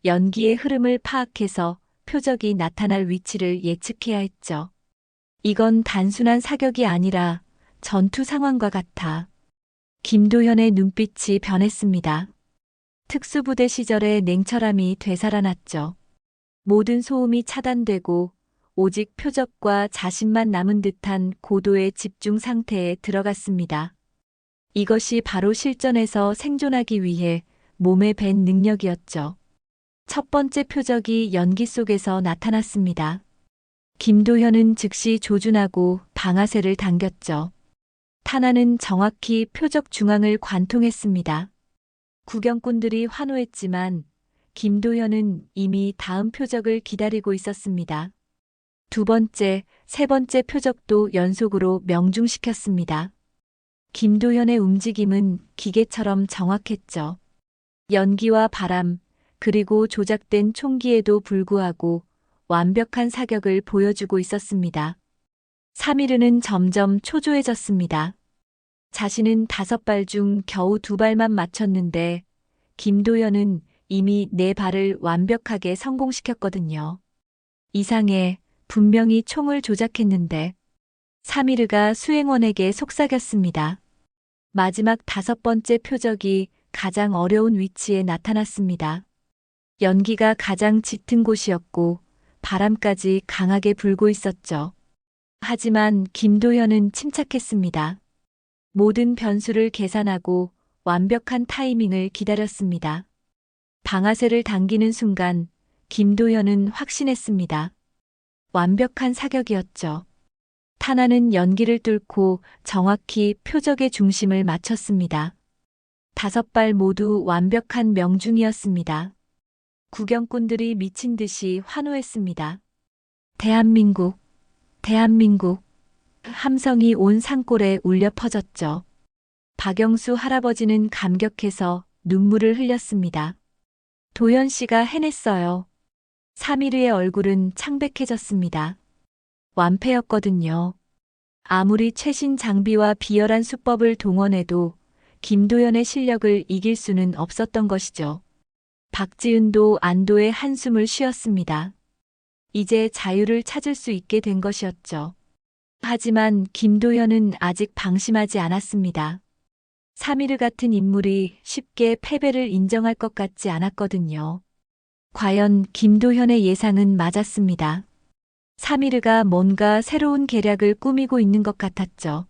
A: 연기의 흐름을 파악해서 표적이 나타날 위치를 예측해야 했죠. 이건 단순한 사격이 아니라 전투 상황과 같아. 김도현의 눈빛이 변했습니다. 특수부대 시절의 냉철함이 되살아났죠. 모든 소음이 차단되고 오직 표적과 자신만 남은 듯한 고도의 집중 상태에 들어갔습니다. 이것이 바로 실전에서 생존하기 위해 몸에 밴 능력이었죠. 첫 번째 표적이 연기 속에서 나타났습니다. 김도현은 즉시 조준하고 방아쇠를 당겼죠. 탄환은 정확히 표적 중앙을 관통했습니다. 구경꾼들이 환호했지만 김도현은 이미 다음 표적을 기다리고 있었습니다. 두 번째, 세 번째 표적도 연속으로 명중시켰습니다. 김도현의 움직임은 기계처럼 정확했죠. 연기와 바람, 그리고 조작된 총기에도 불구하고 완벽한 사격을 보여주고 있었습니다. 사미르는 점점 초조해졌습니다. 자신은 5발 중 겨우 2발만 맞췄는데 김도현은 이미 4발을 완벽하게 성공시켰거든요. 이상해, 분명히 총을 조작했는데. 사미르가 수행원에게 속삭였습니다. 마지막 5번째 표적이 가장 어려운 위치에 나타났습니다. 연기가 가장 짙은 곳이었고 바람까지 강하게 불고 있었죠. 하지만 김도현은 침착했습니다. 모든 변수를 계산하고 완벽한 타이밍을 기다렸습니다. 방아쇠를 당기는 순간 김도현은 확신했습니다. 완벽한 사격이었죠. 탄환은 연기를 뚫고 정확히 표적의 중심을 맞췄습니다. 5발 모두 완벽한 명중이었습니다. 구경꾼들이 미친 듯이 환호했습니다. 대한민국, 대한민국. 함성이 온 산골에 울려 퍼졌죠. 박영수 할아버지는 감격해서 눈물을 흘렸습니다. 도현 씨가 해냈어요. 사미르의 얼굴은 창백해졌습니다. 완패였거든요. 아무리 최신 장비와 비열한 수법을 동원해도 김도현의 실력을 이길 수는 없었던 것이죠. 박지은도 안도의 한숨을 쉬었습니다. 이제 자유를 찾을 수 있게 된 것이었죠. 하지만 김도현은 아직 방심하지 않았습니다. 사미르 같은 인물이 쉽게 패배를 인정할 것 같지 않았거든요. 과연 김도현의 예상은 맞았습니다. 사미르가 뭔가 새로운 계략을 꾸미고 있는 것 같았죠.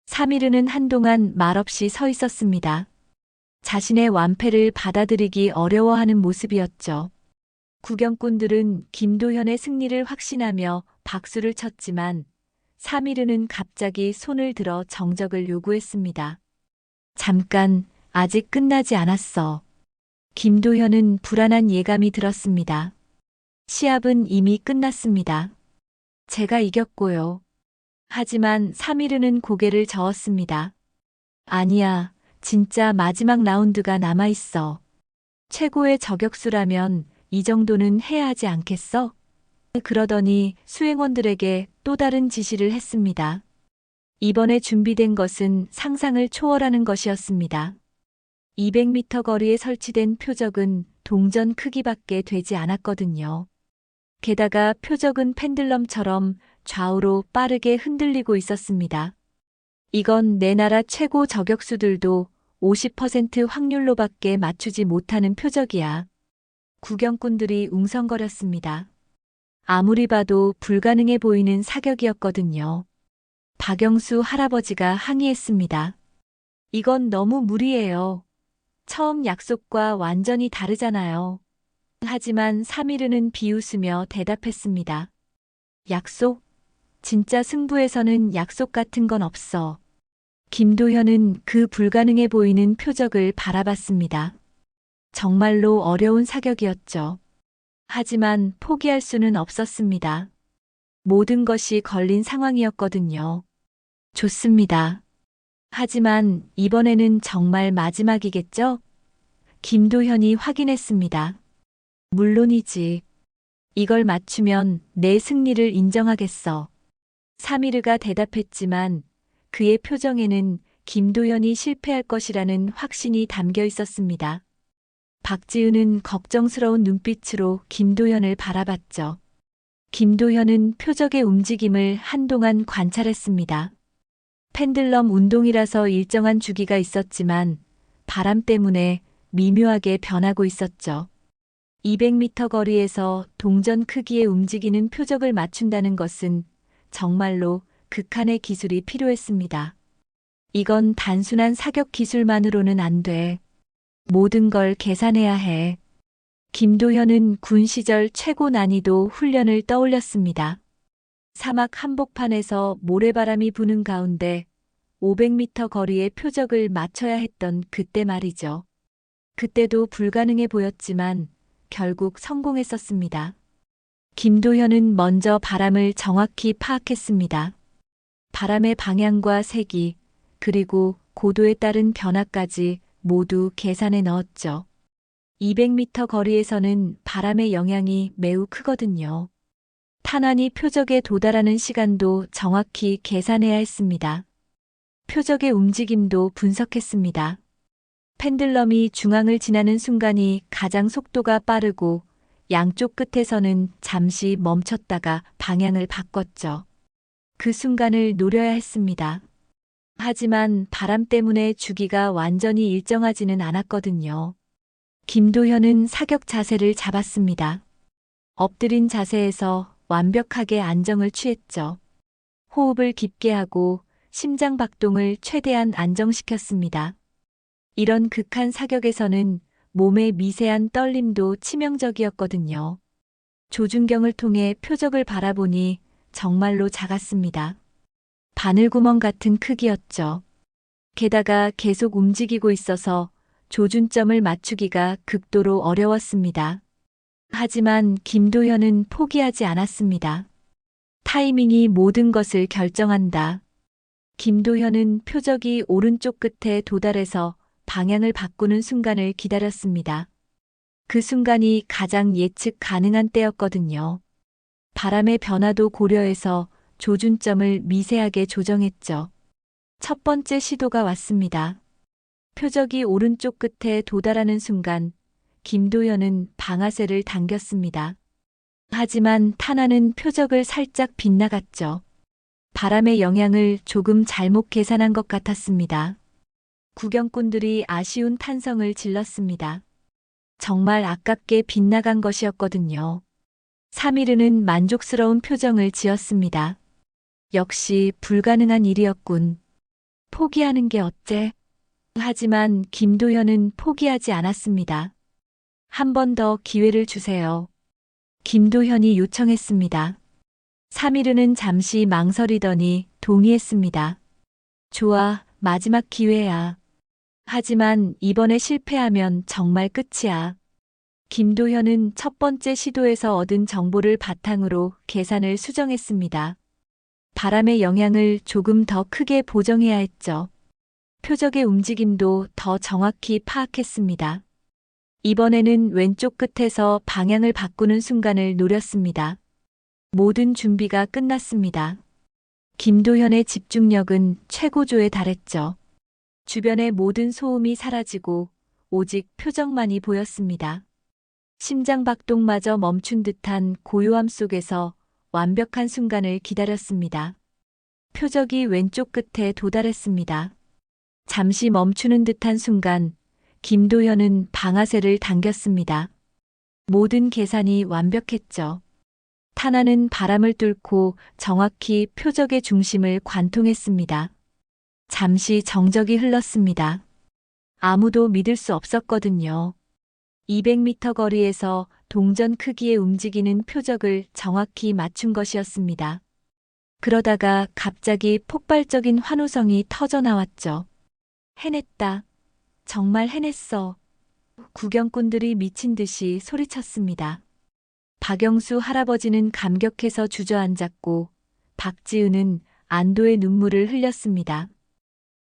A: 사미르는 한동안 말없이 서 있었습니다. 자신의 완패를 받아들이기 어려워하는 모습이었죠. 구경꾼들은 김도현의 승리를 확신하며 박수를 쳤지만 사미르는 갑자기 손을 들어 정적을 요구했습니다. 잠깐, 아직 끝나지 않았어. 김도현은 불안한 예감이 들었습니다. 시합은 이미 끝났습니다. 제가 이겼고요. 하지만 사미르는 고개를 저었습니다. 아니야, 진짜 마지막 라운드가 남아있어. 최고의 저격수라면 이 정도는 해야 하지 않겠어? 그러더니 수행원들에게 또 다른 지시를 했습니다. 이번에 준비된 것은 상상을 초월하는 것이었습니다. 200m 거리에 설치된 표적은 동전 크기밖에 되지 않았거든요. 게다가 표적은 펜들럼처럼 좌우로 빠르게 흔들리고 있었습니다. 이건 내 나라 최고 저격수들도 50% 확률로밖에 맞추지 못하는 표적이야. 구경꾼들이 웅성거렸습니다. 아무리 봐도 불가능해 보이는 사격이었거든요. 박영수 할아버지가 항의했습니다. 이건 너무 무리예요. 처음 약속과 완전히 다르잖아요. 하지만 사미르는 비웃으며 대답했습니다. 약속? 진짜 승부에서는 약속 같은 건 없어. 김도현은 그 불가능해 보이는 표적을 바라봤습니다. 정말로 어려운 사격이었죠. 하지만 포기할 수는 없었습니다. 모든 것이 걸린 상황이었거든요. 좋습니다. 하지만 이번에는 정말 마지막이겠죠? 김도현이 확인했습니다. 물론이지. 이걸 맞추면 내 승리를 인정하겠어. 사미르가 대답했지만 그의 표정에는 김도현이 실패할 것이라는 확신이 담겨 있었습니다. 박지은은 걱정스러운 눈빛으로 김도현을 바라봤죠. 김도현은 표적의 움직임을 한동안 관찰했습니다. 펜들럼 운동이라서 일정한 주기가 있었지만 바람 때문에 미묘하게 변하고 있었죠. 200m 거리에서 동전 크기의 움직이는 표적을 맞춘다는 것은 정말로 극한의 기술이 필요했습니다. 이건 단순한 사격 기술만으로는 안 돼. 모든 걸 계산해야 해. 김도현은 군 시절 최고 난이도 훈련을 떠올렸습니다. 사막 한복판에서 모래바람이 부는 가운데 500m 거리의 표적을 맞춰야 했던 그때 말이죠. 그때도 불가능해 보였지만 결국 성공했었습니다. 김도현은 먼저 바람을 정확히 파악했습니다. 바람의 방향과 색이 그리고 고도에 따른 변화까지 모두 계산해 넣었죠. 200m 거리에서는 바람의 영향이 매우 크거든요. 탄환이 표적에 도달하는 시간도 정확히 계산해야 했습니다. 표적의 움직임도 분석했습니다. 펜들럼이 중앙을 지나는 순간이 가장 속도가 빠르고 양쪽 끝에서는 잠시 멈췄다가 방향을 바꿨죠. 그 순간을 노려야 했습니다. 하지만 바람 때문에 주기가 완전히 일정하지는 않았거든요. 김도현은 사격 자세를 잡았습니다. 엎드린 자세에서 완벽하게 안정을 취했죠. 호흡을 깊게 하고 심장 박동을 최대한 안정시켰습니다. 이런 극한 사격에서는 몸의 미세한 떨림도 치명적이었거든요. 조준경을 통해 표적을 바라보니 정말로 작았습니다. 바늘구멍 같은 크기였죠. 게다가 계속 움직이고 있어서 조준점을 맞추기가 극도로 어려웠습니다. 하지만 김도현은 포기하지 않았습니다. 타이밍이 모든 것을 결정한다. 김도현은 표적이 오른쪽 끝에 도달해서 방향을 바꾸는 순간을 기다렸습니다. 그 순간이 가장 예측 가능한 때였거든요. 바람의 변화도 고려해서 조준점을 미세하게 조정했죠. 첫 번째 시도가 왔습니다. 표적이 오른쪽 끝에 도달하는 순간 김도현은 방아쇠를 당겼습니다. 하지만 탄환은 표적을 살짝 빗나갔죠. 바람의 영향을 조금 잘못 계산한 것 같았습니다. 구경꾼들이 아쉬운 탄성을 질렀습니다. 정말 아깝게 빗나간 것이었거든요. 사미르는 만족스러운 표정을 지었습니다. 역시 불가능한 일이었군. 포기하는 게 어째? 하지만 김도현은 포기하지 않았습니다. 한 번 더 기회를 주세요. 김도현이 요청했습니다. 사미르는 잠시 망설이더니 동의했습니다. 좋아, 마지막 기회야. 하지만 이번에 실패하면 정말 끝이야. 김도현은 첫 번째 시도에서 얻은 정보를 바탕으로 계산을 수정했습니다. 바람의 영향을 조금 더 크게 보정해야 했죠. 표적의 움직임도 더 정확히 파악했습니다. 이번에는 왼쪽 끝에서 방향을 바꾸는 순간을 노렸습니다. 모든 준비가 끝났습니다. 김도현의 집중력은 최고조에 달했죠. 주변의 모든 소음이 사라지고 오직 표적만이 보였습니다. 심장박동마저 멈춘 듯한 고요함 속에서 완벽한 순간을 기다렸습니다. 표적이 왼쪽 끝에 도달했습니다. 잠시 멈추는 듯한 순간 김도현은 방아쇠를 당겼습니다. 모든 계산이 완벽했죠. 탄환은 바람을 뚫고 정확히 표적의 중심을 관통했습니다. 잠시 정적이 흘렀습니다. 아무도 믿을 수 없었거든요. 200m 거리에서 동전 크기의 움직이는 표적을 정확히 맞춘 것이었습니다. 그러다가 갑자기 폭발적인 환호성이 터져 나왔죠. 해냈다. 정말 해냈어. 구경꾼들이 미친 듯이 소리쳤습니다. 박영수 할아버지는 감격해서 주저앉았고 박지은은 안도의 눈물을 흘렸습니다.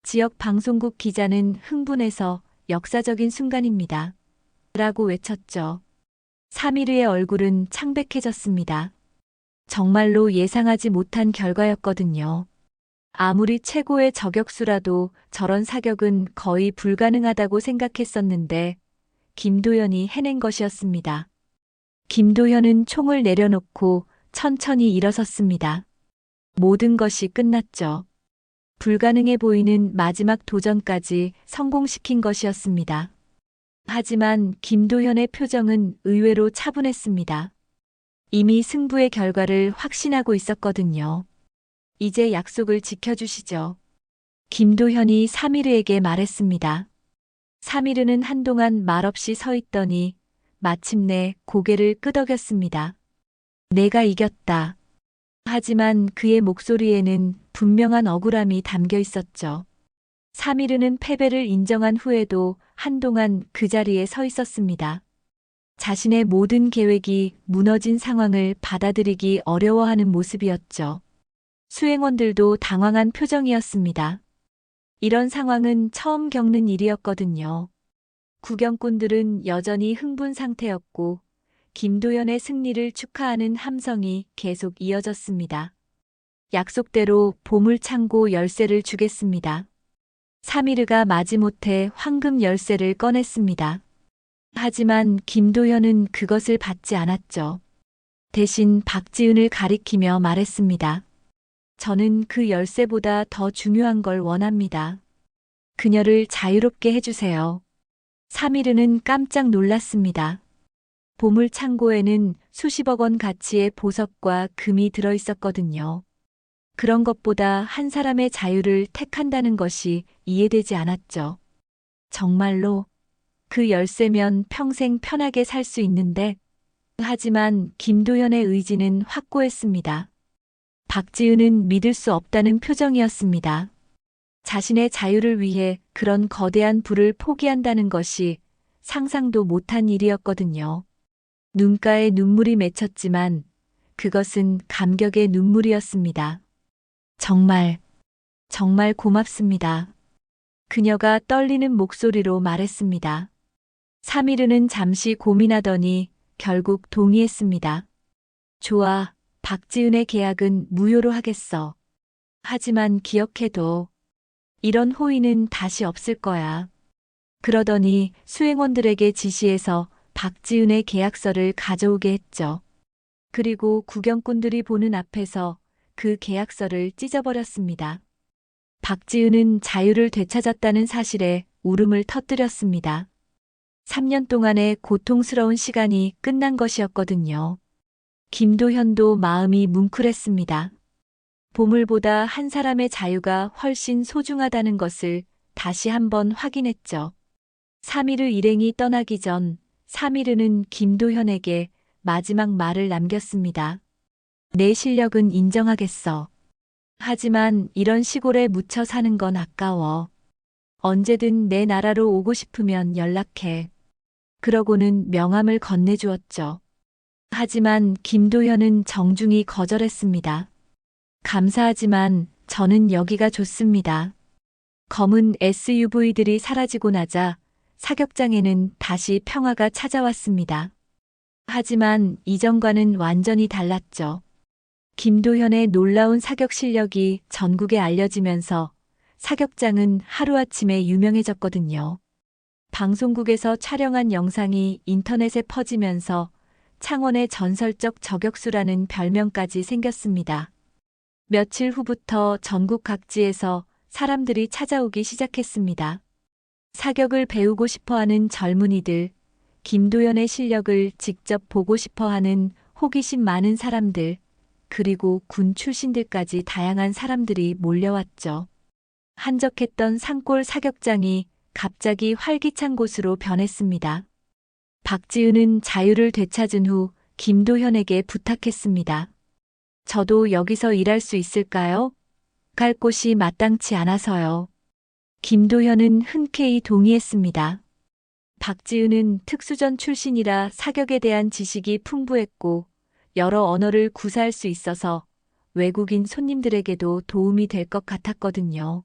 A: 지역 방송국 기자는 흥분해서 역사적인 순간입니다. 라고 외쳤죠. 사미르의 얼굴은 창백해졌습니다. 정말로 예상하지 못한 결과였거든요. 아무리 최고의 저격수라도 저런 사격은 거의 불가능하다고 생각했었는데 김도현이 해낸 것이었습니다. 김도현은 총을 내려놓고 천천히 일어섰습니다. 모든 것이 끝났죠. 불가능해 보이는 마지막 도전까지 성공시킨 것이었습니다. 하지만 김도현의 표정은 의외로 차분했습니다. 이미 승부의 결과를 확신하고 있었거든요. 이제 약속을 지켜주시죠. 김도현이 사미르에게 말했습니다. 사미르는 한동안 말없이 서 있더니 마침내 고개를 끄덕였습니다. 내가 이겼다. 하지만 그의 목소리에는 분명한 억울함이 담겨 있었죠. 사미르는 패배를 인정한 후에도 한동안 그 자리에 서 있었습니다. 자신의 모든 계획이 무너진 상황을 받아들이기 어려워하는 모습이었죠. 수행원들도 당황한 표정이었습니다. 이런 상황은 처음 겪는 일이었거든요. 구경꾼들은 여전히 흥분 상태였고 김도현의 승리를 축하하는 함성이 계속 이어졌습니다. 약속대로 보물창고 열쇠를 주겠습니다. 사미르가 마지못해 황금 열쇠를 꺼냈습니다. 하지만 김도현은 그것을 받지 않았죠. 대신 박지은을 가리키며 말했습니다. 저는 그 열쇠보다 더 중요한 걸 원합니다. 그녀를 자유롭게 해주세요. 사미르는 깜짝 놀랐습니다. 보물 창고에는 수십억 원 가치의 보석과 금이 들어있었거든요. 그런 것보다 한 사람의 자유를 택한다는 것이 이해되지 않았죠. 정말로 그 열쇠면 평생 편하게 살 수 있는데 하지만 김도현의 의지는 확고했습니다. 박지은은 믿을 수 없다는 표정이었습니다. 자신의 자유를 위해 그런 거대한 부를 포기한다는 것이 상상도 못한 일이었거든요. 눈가에 눈물이 맺혔지만 그것은 감격의 눈물이었습니다. 정말 고맙습니다. 그녀가 떨리는 목소리로 말했습니다. 사미르는 잠시 고민하더니 결국 동의했습니다. 좋아, 박지은의 계약은 무효로 하겠어. 하지만 기억해둬. 이런 호의는 다시 없을 거야. 그러더니 수행원들에게 지시해서 박지은의 계약서를 가져오게 했죠. 그리고 구경꾼들이 보는 앞에서 그 계약서를 찢어버렸습니다. 박지은은 자유를 되찾았다는 사실에 울음을 터뜨렸습니다. 3년 동안의 고통스러운 시간이 끝난 것이었거든요. 김도현도 마음이 뭉클했습니다. 보물보다 한 사람의 자유가 훨씬 소중하다는 것을 다시 한번 확인했죠. 사미르 일행이 떠나기 전 사미르는 김도현에게 마지막 말을 남겼습니다. 내 실력은 인정하겠어. 하지만 이런 시골에 묻혀 사는 건 아까워. 언제든 내 나라로 오고 싶으면 연락해. 그러고는 명함을 건네주었죠. 하지만 김도현은 정중히 거절했습니다. 감사하지만 저는 여기가 좋습니다. 검은 SUV들이 사라지고 나자 사격장에는 다시 평화가 찾아왔습니다. 하지만 이전과는 완전히 달랐죠. 김도현의 놀라운 사격 실력이 전국에 알려지면서 사격장은 하루아침에 유명해졌거든요. 방송국에서 촬영한 영상이 인터넷에 퍼지면서 창원의 전설적 저격수라는 별명까지 생겼습니다. 며칠 후부터 전국 각지에서 사람들이 찾아오기 시작했습니다. 사격을 배우고 싶어하는 젊은이들, 김도현의 실력을 직접 보고 싶어하는 호기심 많은 사람들, 그리고 군 출신들까지 다양한 사람들이 몰려왔죠. 한적했던 산골 사격장이 갑자기 활기찬 곳으로 변했습니다. 박지은은 자유를 되찾은 후 김도현에게 부탁했습니다. 저도 여기서 일할 수 있을까요? 갈 곳이 마땅치 않아서요. 김도현은 흔쾌히 동의했습니다. 박지은은 특수전 출신이라 사격에 대한 지식이 풍부했고 여러 언어를 구사할 수 있어서 외국인 손님들에게도 도움이 될 것 같았거든요.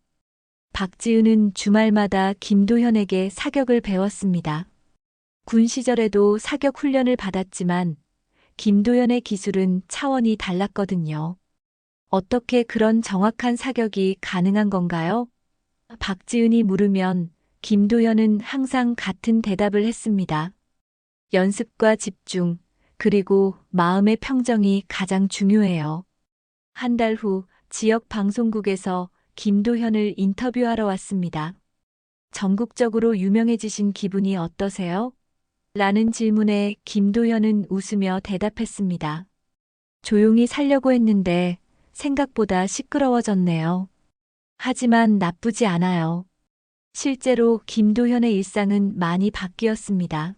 A: 박지은은 주말마다 김도현에게 사격을 배웠습니다. 군 시절에도 사격 훈련을 받았지만 김도현의 기술은 차원이 달랐거든요. 어떻게 그런 정확한 사격이 가능한 건가요? 박지은이 물으면 김도현은 항상 같은 대답을 했습니다. 연습과 집중, 그리고 마음의 평정이 가장 중요해요. 한 달 후 지역 방송국에서 김도현을 인터뷰하러 왔습니다. 전국적으로 유명해지신 기분이 어떠세요? 라는 질문에 김도현은 웃으며 대답했습니다. 조용히 살려고 했는데 생각보다 시끄러워졌네요. 하지만 나쁘지 않아요. 실제로 김도현의 일상은 많이 바뀌었습니다.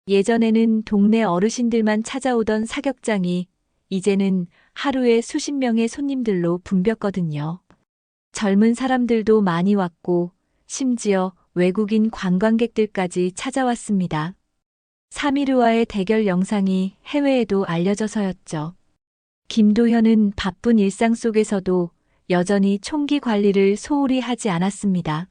A: 예전에는 동네 어르신들만 찾아오던 사격장이 이제는 하루에 수십 명의 손님들로 붐볐거든요. 젊은 사람들도 많이 왔고 심지어 외국인 관광객들까지 찾아왔습니다. 사미르와의 대결 영상이 해외에도 알려져서였죠. 김도현은 바쁜 일상 속에서도 여전히 총기 관리를 소홀히 하지 않았습니다.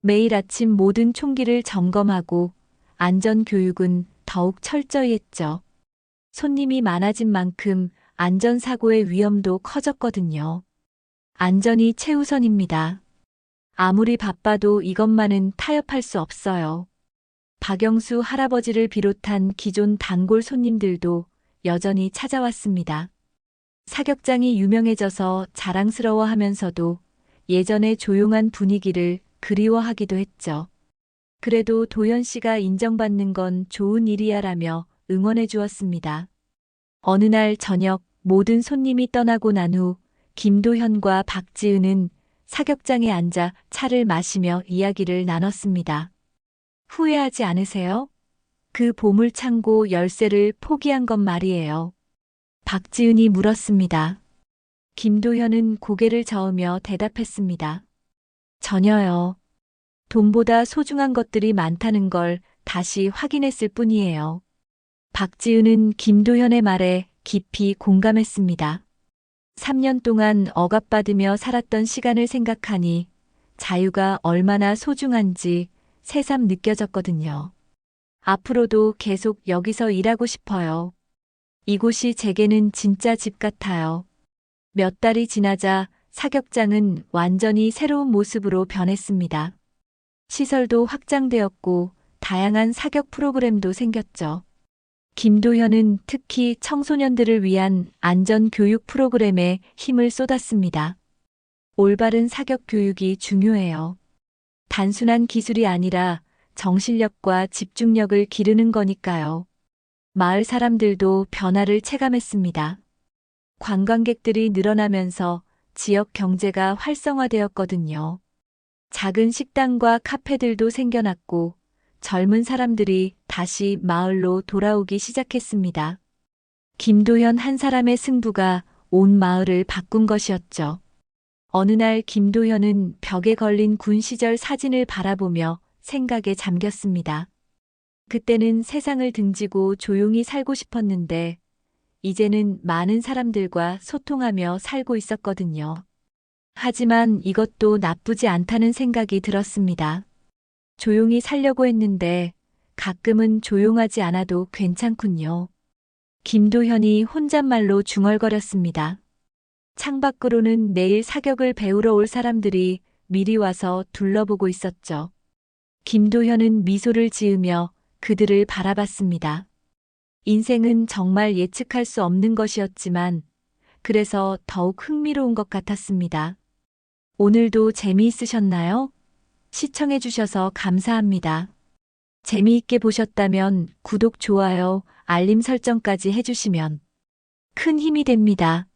A: 매일 아침 모든 총기를 점검하고 안전 교육은 더욱 철저히 했죠. 손님이 많아진 만큼 안전사고의 위험도 커졌거든요. 안전이 최우선입니다. 아무리 바빠도 이것만은 타협할 수 없어요. 박영수 할아버지를 비롯한 기존 단골 손님들도 여전히 찾아왔습니다. 사격장이 유명해져서 자랑스러워하면서도 예전의 조용한 분위기를 그리워하기도 했죠. 그래도 도현 씨가 인정받는 건 좋은 일이야라며 응원해 주었습니다. 어느 날 저녁 모든 손님이 떠나고 난 후 김도현과 박지은은 사격장에 앉아 차를 마시며 이야기를 나눴습니다. 후회하지 않으세요? 그 보물창고 열쇠를 포기한 건 말이에요. 박지은이 물었습니다. 김도현은 고개를 저으며 대답했습니다. 전혀요. 돈보다 소중한 것들이 많다는 걸 다시 확인했을 뿐이에요. 박지은은 김도현의 말에 깊이 공감했습니다. 3년 동안 억압받으며 살았던 시간을 생각하니 자유가 얼마나 소중한지 새삼 느껴졌거든요. 앞으로도 계속 여기서 일하고 싶어요. 이곳이 제게는 진짜 집 같아요. 몇 달이 지나자 사격장은 완전히 새로운 모습으로 변했습니다. 시설도 확장되었고 다양한 사격 프로그램도 생겼죠. 김도현은 특히 청소년들을 위한 안전 교육 프로그램에 힘을 쏟았습니다. 올바른 사격 교육이 중요해요. 단순한 기술이 아니라 정신력과 집중력을 기르는 거니까요. 마을 사람들도 변화를 체감했습니다. 관광객들이 늘어나면서 지역 경제가 활성화되었거든요. 작은 식당과 카페들도 생겨났고 젊은 사람들이 다시 마을로 돌아오기 시작했습니다. 김도현 한 사람의 승부가 온 마을을 바꾼 것이었죠. 어느 날 김도현은 벽에 걸린 군 시절 사진을 바라보며 생각에 잠겼습니다. 그때는 세상을 등지고 조용히 살고 싶었는데 이제는 많은 사람들과 소통하며 살고 있었거든요. 하지만 이것도 나쁘지 않다는 생각이 들었습니다. 조용히 살려고 했는데 가끔은 조용하지 않아도 괜찮군요. 김도현이 혼잣말로 중얼거렸습니다. 창밖으로는 내일 사격을 배우러 올 사람들이 미리 와서 둘러보고 있었죠. 김도현은 미소를 지으며 그들을 바라봤습니다. 인생은 정말 예측할 수 없는 것이었지만 그래서 더욱 흥미로운 것 같았습니다. 오늘도 재미있으셨나요? 시청해주셔서 감사합니다. 재미있게 보셨다면 구독, 좋아요, 알림 설정까지 해주시면 큰 힘이 됩니다.